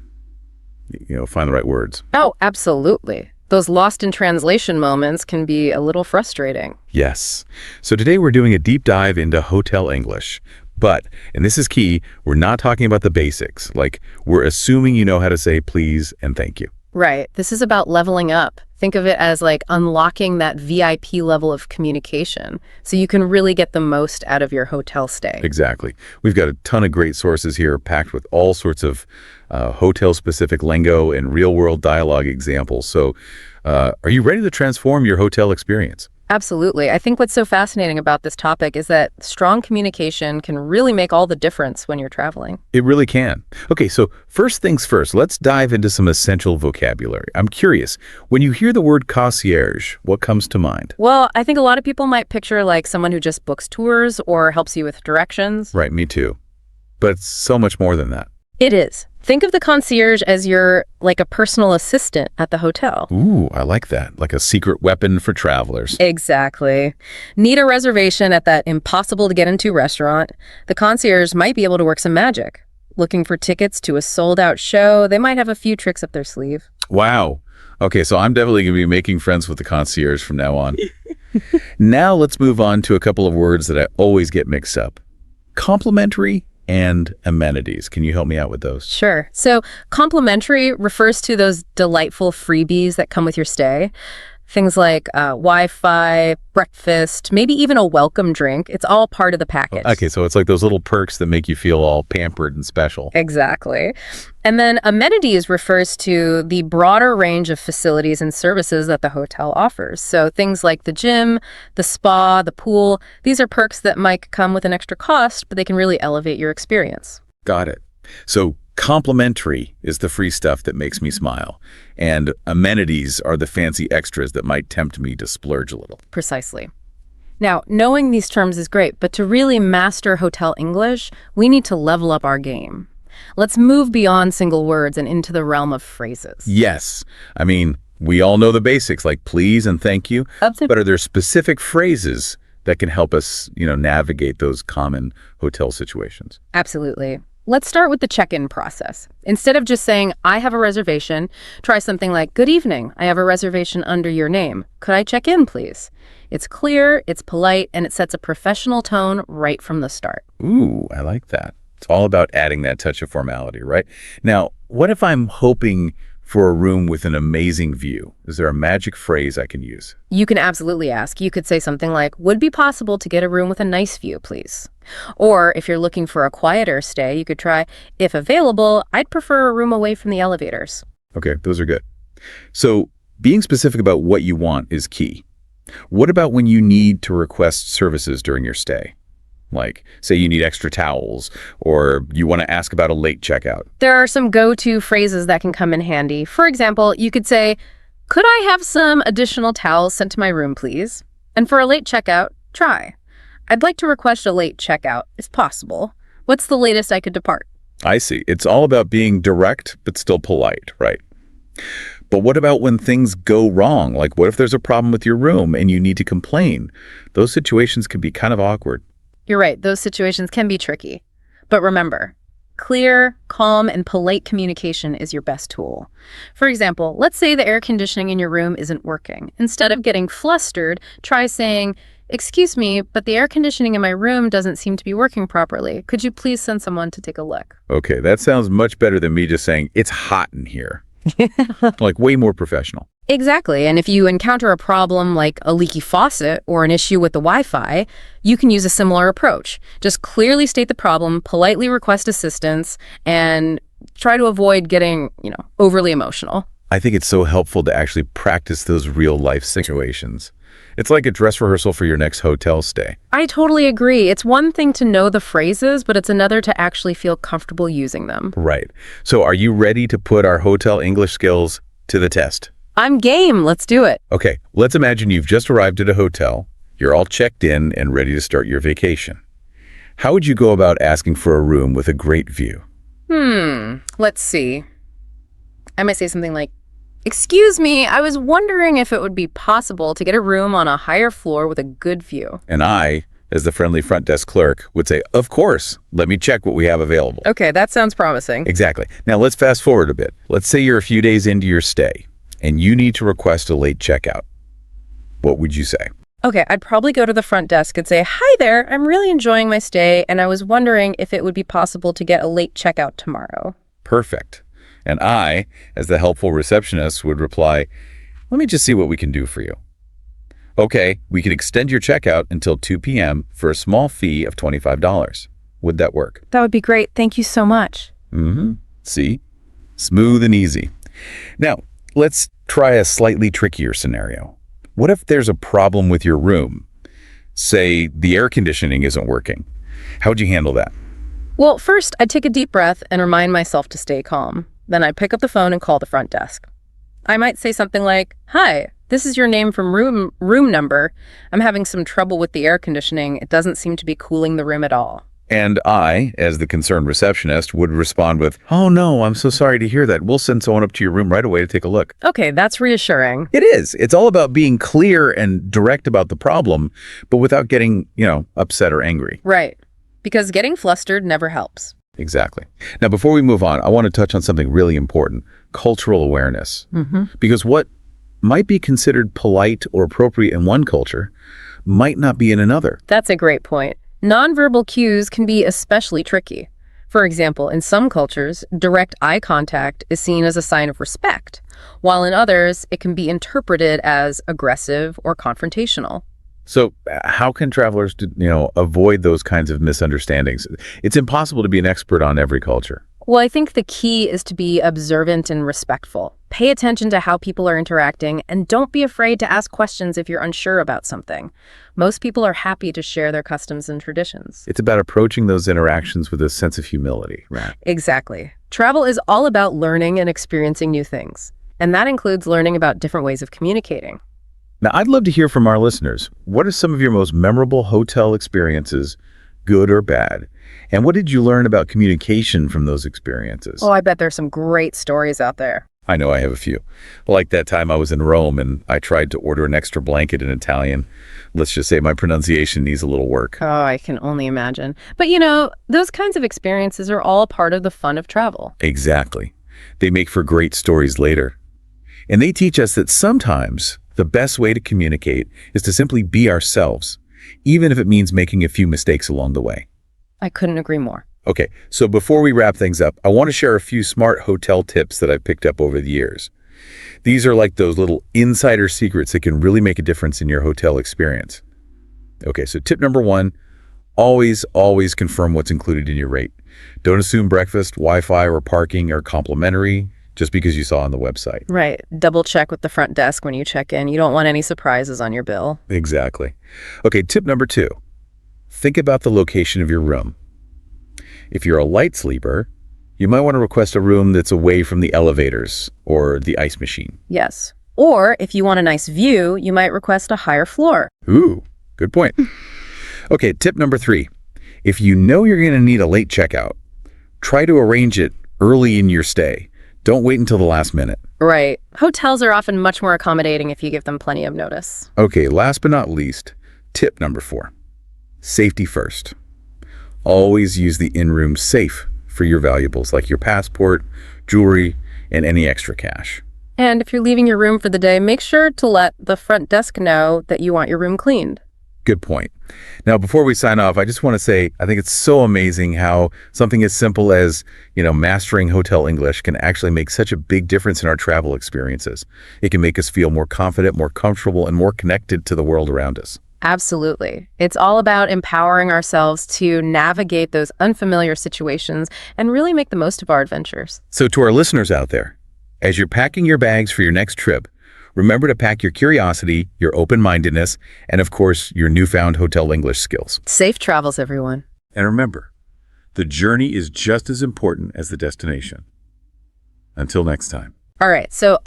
the right words? Oh, absolutely. Those lost in translation moments can be a little frustrating. Yes. So today we're doing a deep dive into hotel English. But, and this is key, we're not talking about the basics. Like, we're assuming you know how to say please and thank you. Right. This is about leveling up. Think of it as like unlocking that VIP level of communication so you can really get the most out of your hotel stay. Exactly. We've got a ton of great sources here packed with all sorts of hotel-specific lingo and real-world dialogue examples. So are you ready to transform your hotel experience? Absolutely. I think what's so fascinating about this topic is that strong communication can really make all the difference when you're traveling. It really can. Okay, so first things first, let's dive into some essential vocabulary. I'm curious, when you hear the word concierge, what comes to mind? Well, I think a lot of people might picture like someone who just books tours or helps you with directions. Right, me too. But it's so much more than that. It is. Think of the concierge as your, like a personal assistant at the hotel. Ooh, I like that. Like a secret weapon for travelers. Exactly. Need a reservation at that impossible-to-get-into restaurant? The concierge might be able to work some magic. Looking for tickets to a sold-out show? They might have a few tricks up their sleeve. Wow. Okay, so I'm definitely going to be making friends with the concierge from now on. Now let's move on to a couple of words that I always get mixed up. Complimentary and amenities. Can you help me out with those? Sure. So complimentary refers to those delightful freebies that come with your stay. Things like Wi-Fi, breakfast, maybe even a welcome drink. It's all part of the package. Okay, so it's like those little perks that make you feel all pampered and special. Exactly. And then amenities refers to the broader range of facilities and services that the hotel offers. So things like the gym, the spa, the pool, these are perks that might come with an extra cost, but they can really elevate your experience. Got it. So complimentary is the free stuff that makes me smile, and amenities are the fancy extras that might tempt me to splurge a little. Precisely. Now, knowing these terms is great, but to really master hotel English, we need to level up our game. Let's move beyond single words and into the realm of phrases. Yes. I mean, we all know the basics like please and thank you, but are there specific phrases that can help us, navigate those common hotel situations? Absolutely. Let's start with the check-in process. Instead of just saying, I have a reservation, try something like, good evening, I have a reservation under your name. Could I check in, please? It's clear, it's polite, and it sets a professional tone right from the start. Ooh, I like that. It's all about adding that touch of formality, right? Now, what if I'm hoping for a room with an amazing view? Is there a magic phrase I can use? You can absolutely ask. You could say something like, would it be possible to get a room with a nice view, please? Or if you're looking for a quieter stay, you could try, if available, I'd prefer a room away from the elevators. Okay, those are good. So being specific about what you want is key. What about when you need to request services during your stay? Like, say you need extra towels, or you want to ask about a late checkout. There are some go-to phrases that can come in handy. For example, you could say, could I have some additional towels sent to my room, please? And for a late checkout, try, I'd like to request a late checkout, if possible. What's the latest I could depart? I see. It's all about being direct, but still polite, right? But what about when things go wrong? Like, what if there's a problem with your room and you need to complain? Those situations can be kind of awkward. You're right, those situations can be tricky. But remember, clear, calm, and polite communication is your best tool. For example, let's say the air conditioning in your room isn't working. Instead of getting flustered, try saying, excuse me, but the air conditioning in my room doesn't seem to be working properly. Could you please send someone to take a look? Okay, that sounds much better than me just saying, it's hot in here. Like, way more professional. Exactly. And if you encounter a problem like a leaky faucet or an issue with the Wi-Fi, you can use a similar approach. Just clearly state the problem, politely request assistance, and try to avoid getting, overly emotional. I think it's so helpful to actually practice those real-life situations. It's like a dress rehearsal for your next hotel stay. I totally agree. It's one thing to know the phrases, but it's another to actually feel comfortable using them. Right. So are you ready to put our hotel English skills to the test? I'm game. Let's do it. Okay, let's imagine you've just arrived at a hotel. You're all checked in and ready to start your vacation. How would you go about asking for a room with a great view? Let's see. I might say something like, excuse me, I was wondering if it would be possible to get a room on a higher floor with a good view. And I, as the friendly front desk clerk, would say, of course, let me check what we have available. Okay, that sounds promising. Exactly. Now let's fast forward a bit. Let's say you're a few days into your stay and you need to request a late checkout. What would you say? Okay, I'd probably go to the front desk and say, hi there, I'm really enjoying my stay, and I was wondering if it would be possible to get a late checkout tomorrow. Perfect. And I, as the helpful receptionist, would reply, let me just see what we can do for you. Okay, we can extend your checkout until 2 p.m. for a small fee of $25. Would that work? That would be great. Thank you so much. See? Smooth and easy. Now, let's try a slightly trickier scenario. What if there's a problem with your room? Say the air conditioning isn't working. How would you handle that? Well, first, I'd take a deep breath and remind myself to stay calm. Then I'd pick up the phone and call the front desk. I might say something like, hi, this is your name from room number. I'm having some trouble with the air conditioning. It doesn't seem to be cooling the room at all. And I, as the concerned receptionist, would respond with, oh no, I'm so sorry to hear that. We'll send someone up to your room right away to take a look. Okay, that's reassuring. It is. It's all about being clear and direct about the problem, but without getting, upset or angry. Right. Because getting flustered never helps. Exactly. Now, before we move on, I want to touch on something really important, cultural awareness. Because what might be considered polite or appropriate in one culture might not be in another. That's a great point. Nonverbal cues can be especially tricky. For example, in some cultures, direct eye contact is seen as a sign of respect, while in others, it can be interpreted as aggressive or confrontational. So how can travelers, avoid those kinds of misunderstandings? It's impossible to be an expert on every culture. Well, I think the key is to be observant and respectful. Pay attention to how people are interacting, and don't be afraid to ask questions if you're unsure about something. Most people are happy to share their customs and traditions. It's about approaching those interactions with a sense of humility, right? Exactly. Travel is all about learning and experiencing new things, and that includes learning about different ways of communicating. Now, I'd love to hear from our listeners. What are some of your most memorable hotel experiences, good or bad? And what did you learn about communication from those experiences? Oh, I bet there's some great stories out there. I know I have a few. Like that time I was in Rome and I tried to order an extra blanket in Italian. Let's just say my pronunciation needs a little work. Oh, I can only imagine. But those kinds of experiences are all part of the fun of travel. Exactly. They make for great stories later. And they teach us that sometimes the best way to communicate is to simply be ourselves, even if it means making a few mistakes along the way. I couldn't agree more. Okay, so before we wrap things up, I want to share a few smart hotel tips that I've picked up over the years. These are like those little insider secrets that can really make a difference in your hotel experience. Okay, so tip number 1, always confirm what's included in your rate. Don't assume breakfast, Wi-Fi, or parking are complimentary just because you saw on the website. Right. Double check with the front desk when you check in. You don't want any surprises on your bill. Exactly. Okay, tip number 2, think about the location of your room. If you're a light sleeper, you might want to request a room that's away from the elevators or the ice machine. Yes. Or if you want a nice view, you might request a higher floor. Ooh, good point. Okay, tip number 3. If you know you're going to need a late checkout, try to arrange it early in your stay. Don't wait until the last minute. Right. Hotels are often much more accommodating if you give them plenty of notice. Okay, last but not least, tip number 4. Safety first. Always use the in-room safe for your valuables like your passport, jewelry, and any extra cash. And if you're leaving your room for the day, make sure to let the front desk know that you want your room cleaned. Good point. Now, before we sign off, I just want to say I think it's so amazing how something as simple as, mastering hotel English can actually make such a big difference in our travel experiences. It can make us feel more confident, more comfortable, and more connected to the world around us. Absolutely. It's all about empowering ourselves to navigate those unfamiliar situations and really make the most of our adventures. So to our listeners out there, as you're packing your bags for your next trip, remember to pack your curiosity, your open-mindedness, and of course, your newfound hotel English skills. Safe travels, everyone. And remember, the journey is just as important as the destination. Until next time. All right, so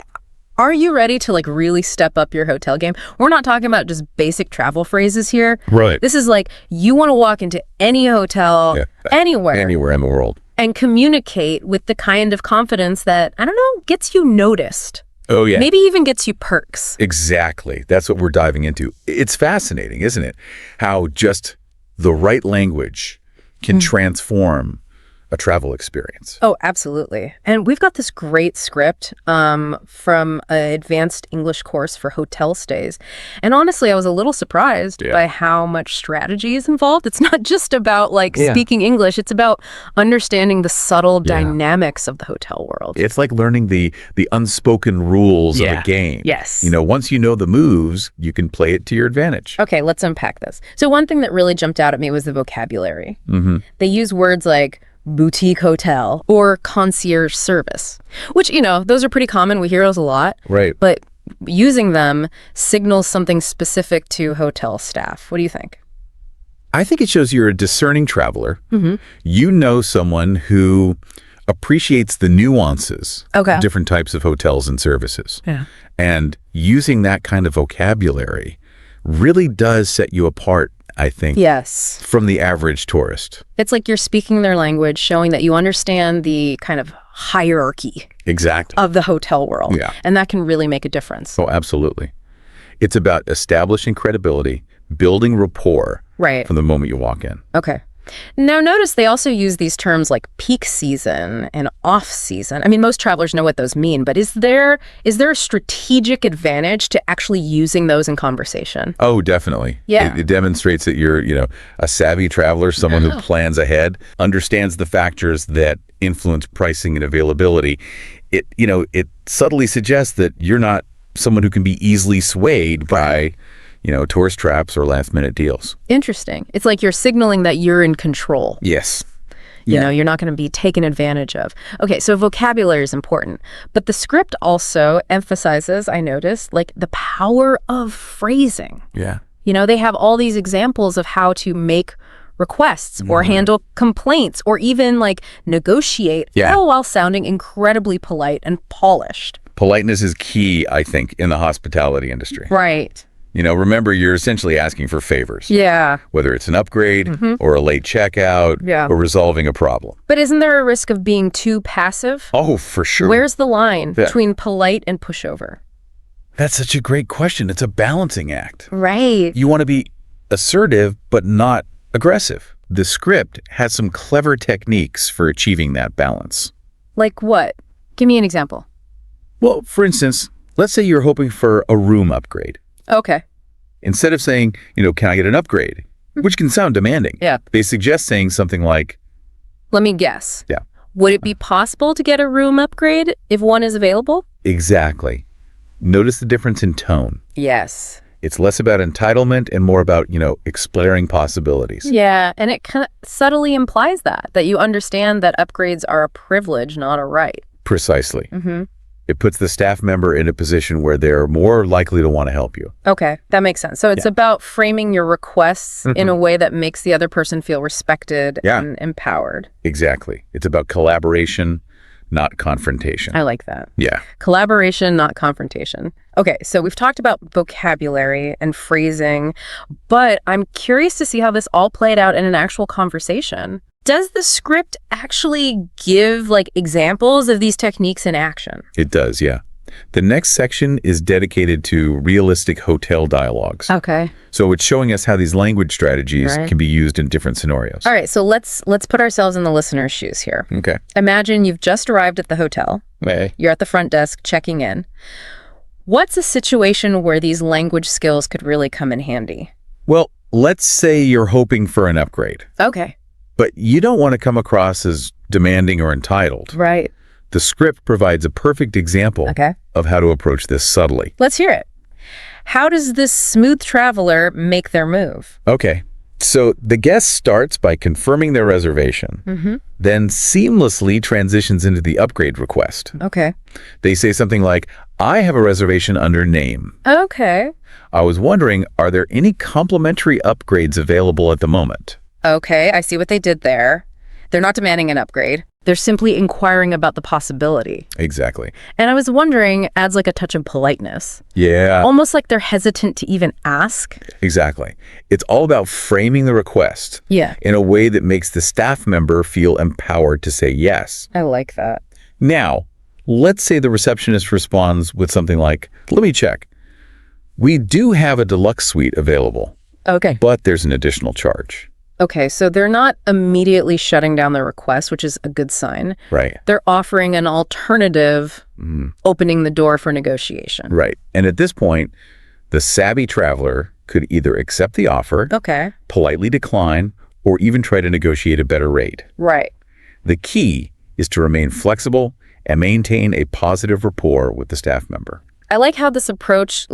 are you ready to really step up your hotel game? We're not talking about just basic travel phrases here. Right. This is you want to walk into any hotel, anywhere in the world. And communicate with the kind of confidence that, gets you noticed. Oh, yeah. Maybe even gets you perks. Exactly. That's what we're diving into. It's fascinating, isn't it? How just the right language can transform a travel experience. Oh, absolutely. And we've got this great script from an advanced English course for hotel stays. And honestly, I was a little surprised by how much strategy is involved. It's not just about speaking English. It's about understanding the subtle dynamics of the hotel world. It's like learning the unspoken rules of a game. Yes. Once you know the moves, you can play it to your advantage. Okay, let's unpack this. So one thing that really jumped out at me was the vocabulary. They use words like boutique hotel or concierge service, which, those are pretty common. We hear those a lot. Right. But using them signals something specific to hotel staff. What do you think? I think it shows you're a discerning traveler. You know someone who appreciates the nuances of different types of hotels and services. Yeah. And using that kind of vocabulary really does set you apart, I think, yes, from the average tourist. It's like you're speaking their language, showing that you understand the kind of hierarchy of the hotel world. Yeah. And that can really make a difference. Oh, absolutely. It's about establishing credibility, building rapport from the moment you walk in. Okay. Now, notice they also use these terms like peak season and off season. I mean, most travelers know what those mean, but is there a strategic advantage to actually using those in conversation? Oh, definitely. Yeah. It demonstrates that you're, a savvy traveler, someone who plans ahead, understands the factors that influence pricing and availability. It subtly suggests that you're not someone who can be easily swayed by tourist traps or last-minute deals. Interesting. It's like you're signaling that you're in control. Yes. You're not going to be taken advantage of. Okay, so vocabulary is important. But the script also emphasizes, I noticed, like the power of phrasing. Yeah. They have all these examples of how to make requests or handle complaints or even like negotiate, all while sounding incredibly polite and polished. Politeness is key, I think, in the hospitality industry. Right. Remember, you're essentially asking for favors. Yeah. Whether it's an upgrade or a late checkout or resolving a problem. But isn't there a risk of being too passive? Oh, for sure. Where's the line between polite and pushover? That's such a great question. It's a balancing act. Right. You want to be assertive, but not aggressive. The script has some clever techniques for achieving that balance. Like what? Give me an example. Well, for instance, let's say you're hoping for a room upgrade. Okay. Instead of saying, can I get an upgrade? Which can sound demanding. Yeah. They suggest saying something like, let me guess. Yeah. Would it be possible to get a room upgrade if one is available? Exactly. Notice the difference in tone. Yes. It's less about entitlement and more about, exploring possibilities. Yeah, and it kind of subtly implies that you understand that upgrades are a privilege, not a right. Precisely. It puts the staff member in a position where they're more likely to want to help you. Okay, that makes sense. So it's about framing your requests in a way that makes the other person feel respected and empowered. Exactly. It's about collaboration, not confrontation. I like that. Yeah. Collaboration, not confrontation. Okay, so we've talked about vocabulary and phrasing, but I'm curious to see how this all played out in an actual conversation. Does the script actually give examples of these techniques in action? It does, yeah. The next section is dedicated to realistic hotel dialogues. Okay. So it's showing us how these language strategies can be used in different scenarios. All right, so let's put ourselves in the listener's shoes here. Okay. Imagine you've just arrived at the hotel. Hey. You're at the front desk checking in. What's a situation where these language skills could really come in handy? Well, let's say you're hoping for an upgrade. Okay. But you don't want to come across as demanding or entitled. Right. The script provides a perfect example of how to approach this subtly. Let's hear it. How does this smooth traveler make their move? Okay. So the guest starts by confirming their reservation, then seamlessly transitions into the upgrade request. Okay. They say something like, I have a reservation under name. Okay. I was wondering, are there any complimentary upgrades available at the moment? Okay, I see what they did there. They're not demanding an upgrade. They're simply inquiring about the possibility. Exactly. And I was wondering, adds a touch of politeness. Yeah. Almost like they're hesitant to even ask. Exactly. It's all about framing the request in a way that makes the staff member feel empowered to say yes. I like that. Now, let's say the receptionist responds with something like, let me check. We do have a deluxe suite available. Okay. But there's an additional charge. Okay, so they're not immediately shutting down their request, which is a good sign. Right. They're offering an alternative, opening the door for negotiation. Right. And at this point, the savvy traveler could either accept the offer, politely decline, or even try to negotiate a better rate. Right. The key is to remain flexible and maintain a positive rapport with the staff member. I like how this approach,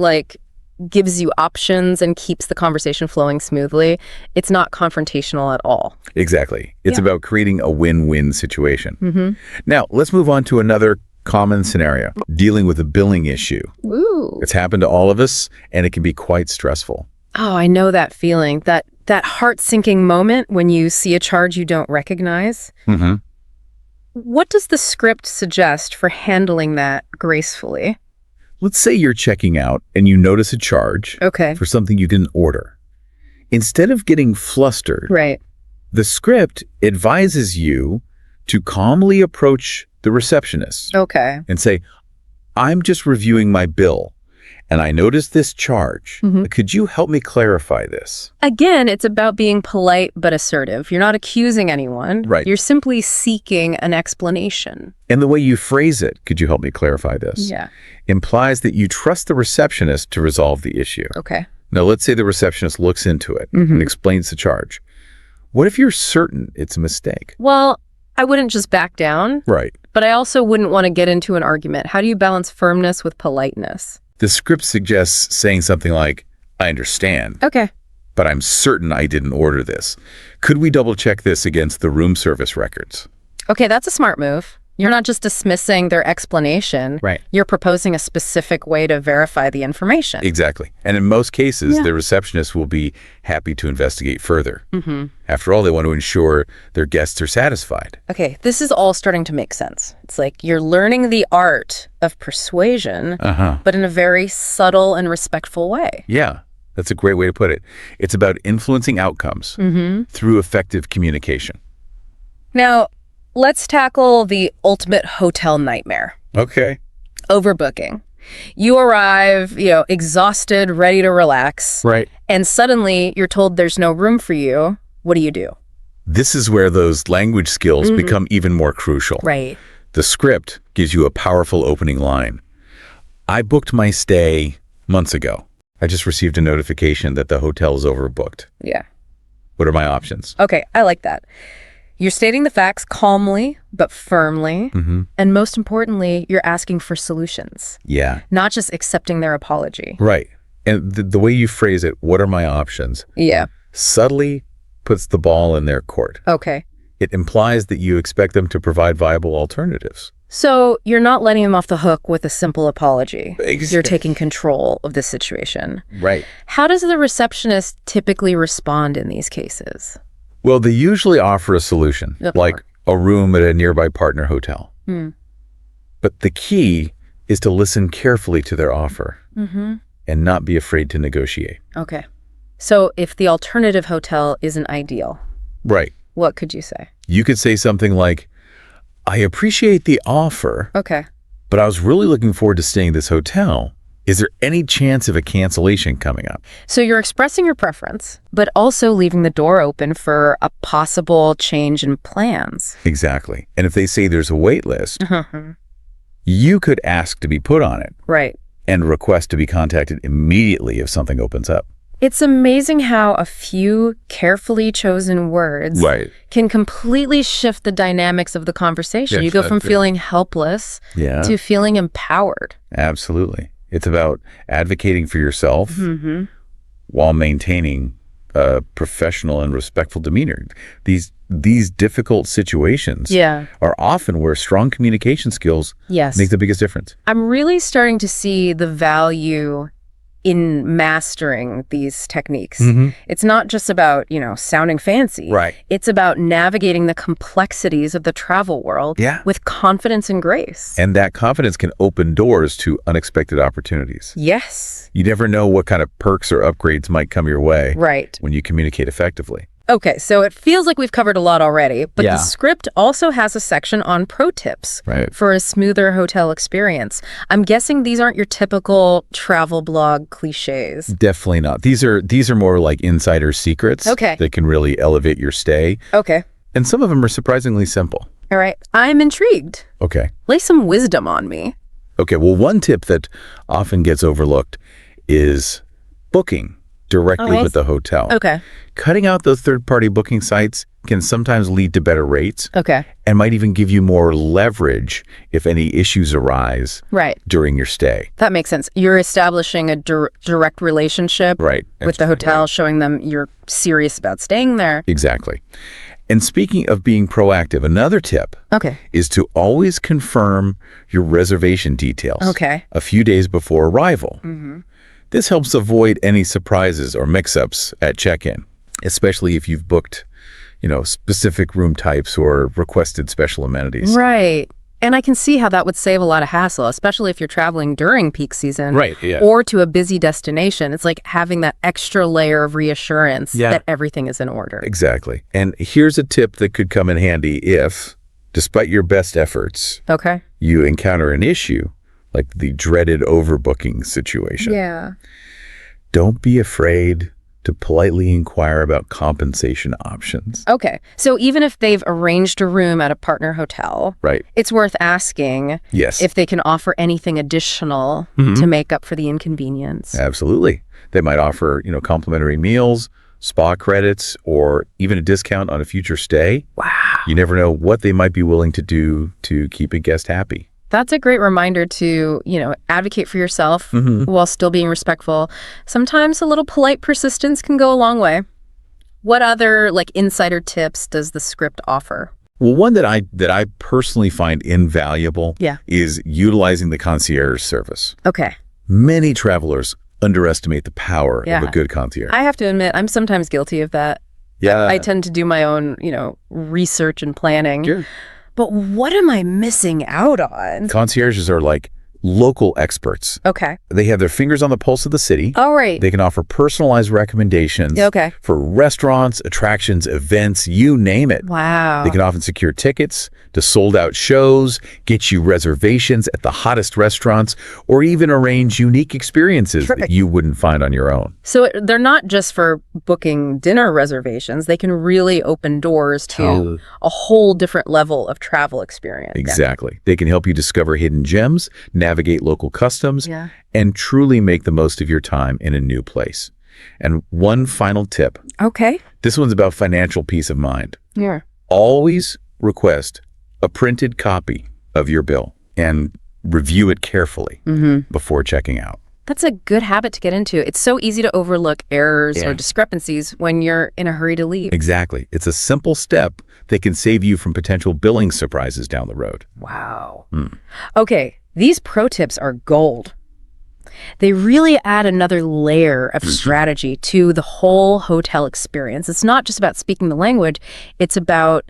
gives you options and keeps the conversation flowing smoothly. It's not confrontational at all. Exactly. It's about creating a win-win situation. Now, let's move on to another common scenario, dealing with a billing issue. Ooh. It's happened to all of us, and it can be quite stressful. Oh, I know that feeling, that heart-sinking moment when you see a charge you don't recognize. What does the script suggest for handling that gracefully? Let's say you're checking out and you notice a charge for something you didn't order. Instead of getting flustered, the script advises you to calmly approach the receptionist and say, I'm just reviewing my bill, and I noticed this charge. Could you help me clarify this? Again, it's about being polite but assertive. You're not accusing anyone. Right. You're simply seeking an explanation. And the way you phrase it, could you help me clarify this? Yeah. Implies that you trust the receptionist to resolve the issue. Okay. Now, let's say the receptionist looks into it and explains the charge. What if you're certain it's a mistake? Well, I wouldn't just back down. Right. But I also wouldn't want to get into an argument. How do you balance firmness with politeness? The script suggests saying something like, I understand, Okay. but I'm certain I didn't order this. Could we double check this against the room service records? Okay, that's a smart move. You're not just dismissing their explanation. Right. You're proposing a specific way to verify the information. Exactly. And in most cases, the receptionist will be happy to investigate further. After all, they want to ensure their guests are satisfied. Okay, this is all starting to make sense. It's like you're learning the art of persuasion, but in a very subtle and respectful way. Yeah, that's a great way to put it. It's about influencing outcomes through effective communication. Now, let's tackle the ultimate hotel nightmare. Okay. Overbooking. You arrive, exhausted, ready to relax. Right. And suddenly you're told there's no room for you. What do? This is where those language skills become even more crucial. Right. The script gives you a powerful opening line. I booked my stay months ago. I just received a notification that the hotel is overbooked. Yeah. What are my options? Okay, I like that. You're stating the facts calmly, but firmly. And most importantly, you're asking for solutions. Yeah. Not just accepting their apology. Right. And the way you phrase it, what are my options? Yeah. Subtly puts the ball in their court. Okay. It implies that you expect them to provide viable alternatives. So you're not letting them off the hook with a simple apology. Exactly. You're taking control of the situation. Right. How does the receptionist typically respond in these cases? Well, they usually offer a solution, like a room at a nearby partner hotel. But the key is to listen carefully to their offer and not be afraid to negotiate. Okay. So if the alternative hotel isn't ideal, Right. what could you say? You could say something like, I appreciate the offer, Okay. but I was really looking forward to staying at this hotel. Is there any chance of a cancellation coming up? So you're expressing your preference, but also leaving the door open for a possible change in plans. Exactly. And if they say there's a wait list, you could ask to be put on it Right. and request to be contacted immediately if something opens up. It's amazing how a few carefully chosen words can completely shift the dynamics of the conversation. Yes, You go from that's it. feeling helpless Yeah, to feeling empowered. absolutely. It's about advocating for yourself while maintaining a professional and respectful demeanor. These difficult situations are often where strong communication skills Yes. make the biggest difference. I'm really starting to see the value in mastering these techniques. It's not just about, sounding fancy. Right. It's about navigating the complexities of the travel world with confidence and grace. And that confidence can open doors to unexpected opportunities. Yes. You never know what kind of perks or upgrades might come your way Right. when you communicate effectively. Okay, so it feels like we've covered a lot already, but Yeah. the script also has a section on pro tips Right. for a smoother hotel experience. I'm guessing these aren't your typical travel blog cliches. Definitely not. These are more like insider secrets that can really elevate your stay. Okay. And some of them are surprisingly simple. All right. I'm intrigued. Okay. Lay some wisdom on me. Okay, well, one tip that often gets overlooked is booking directly with the hotel. Okay. Cutting out those third-party booking sites can sometimes lead to better rates Okay. and might even give you more leverage if any issues arise Right. during your stay. That makes sense. You're establishing a direct relationship Right. with the hotel, showing them you're serious about staying there. Exactly. And speaking of being proactive, another tip is to always confirm your reservation details a few days before arrival. This helps avoid any surprises or mix-ups at check-in, especially if you've booked, specific room types or requested special amenities. Right. And I can see how that would save a lot of hassle, especially if you're traveling during peak season Yeah. or to a busy destination. It's like having that extra layer of reassurance that everything is in order. Exactly. And here's a tip that could come in handy if, despite your best efforts, Okay. you encounter an issue like the dreaded overbooking situation. Yeah. Don't be afraid to politely inquire about compensation options. Okay. So even if they've arranged a room at a partner hotel, Right. it's worth asking Yes. if they can offer anything additional to make up for the inconvenience. Absolutely. They might offer, complimentary meals, spa credits, or even a discount on a future stay. Wow. You never know what they might be willing to do to keep a guest happy. That's a great reminder to, advocate for yourself while still being respectful. Sometimes a little polite persistence can go a long way. What other insider tips does the script offer? Well, one that I personally find invaluable Yeah. is utilizing the concierge service. Okay. Many travelers underestimate the power of Yeah. a good concierge. I have to admit, I'm sometimes guilty of that. Yeah. I tend to do my own, research and planning. Sure. But what am I missing out on? Concierges are like local experts. Okay. They have their fingers on the pulse of the city. All right. They can offer personalized recommendations Okay. for restaurants, attractions, events, you name it. Wow. They can often secure tickets to sold-out shows, get you reservations at the hottest restaurants, or even arrange unique experiences Terrific. that you wouldn't find on your own. So they're not just for booking dinner reservations. They can really open doors to a whole different level of travel experience. Exactly. They can help you discover hidden gems, navigate local customs, Yeah. and truly make the most of your time in a new place. And one final tip. Okay. This one's about financial peace of mind. Yeah. Always request a printed copy of your bill and review it carefully before checking out. That's a good habit to get into. It's so easy to overlook errors Yeah. or discrepancies when you're in a hurry to leave. Exactly. It's a simple step that can save you from potential billing surprises down the road. Wow. Okay, these pro tips are gold. They really add another layer of strategy to the whole hotel experience. It's not just about speaking the language, it's about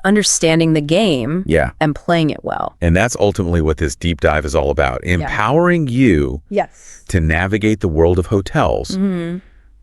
understanding the game Yeah. and playing it well. And that's ultimately what this deep dive is all about. Empowering you Yes. to navigate the world of hotels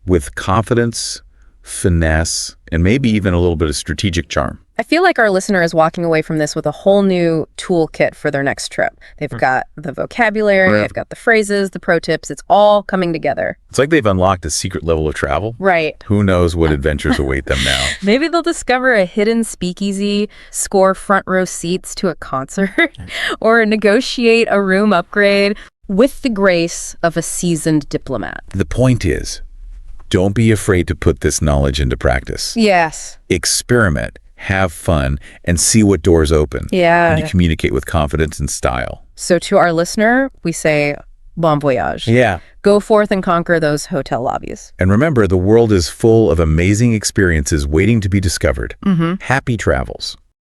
with confidence, finesse, and maybe even a little bit of strategic charm. I feel like our listener is walking away from this with a whole new toolkit for their next trip. They've got the vocabulary, they've got the phrases, the pro tips. It's all coming together. It's like they've unlocked a secret level of travel. Right. Who knows what adventures await them now. Maybe they'll discover a hidden speakeasy, score front row seats to a concert, or negotiate a room upgrade with the grace of a seasoned diplomat. The point is, don't be afraid to put this knowledge into practice. Yes. Experiment, have fun, and see what doors open. Yeah. And you communicate with confidence and style. So to our listener, we say, bon voyage. Yeah. Go forth and conquer those hotel lobbies. And remember, the world is full of amazing experiences waiting to be discovered. Happy travels.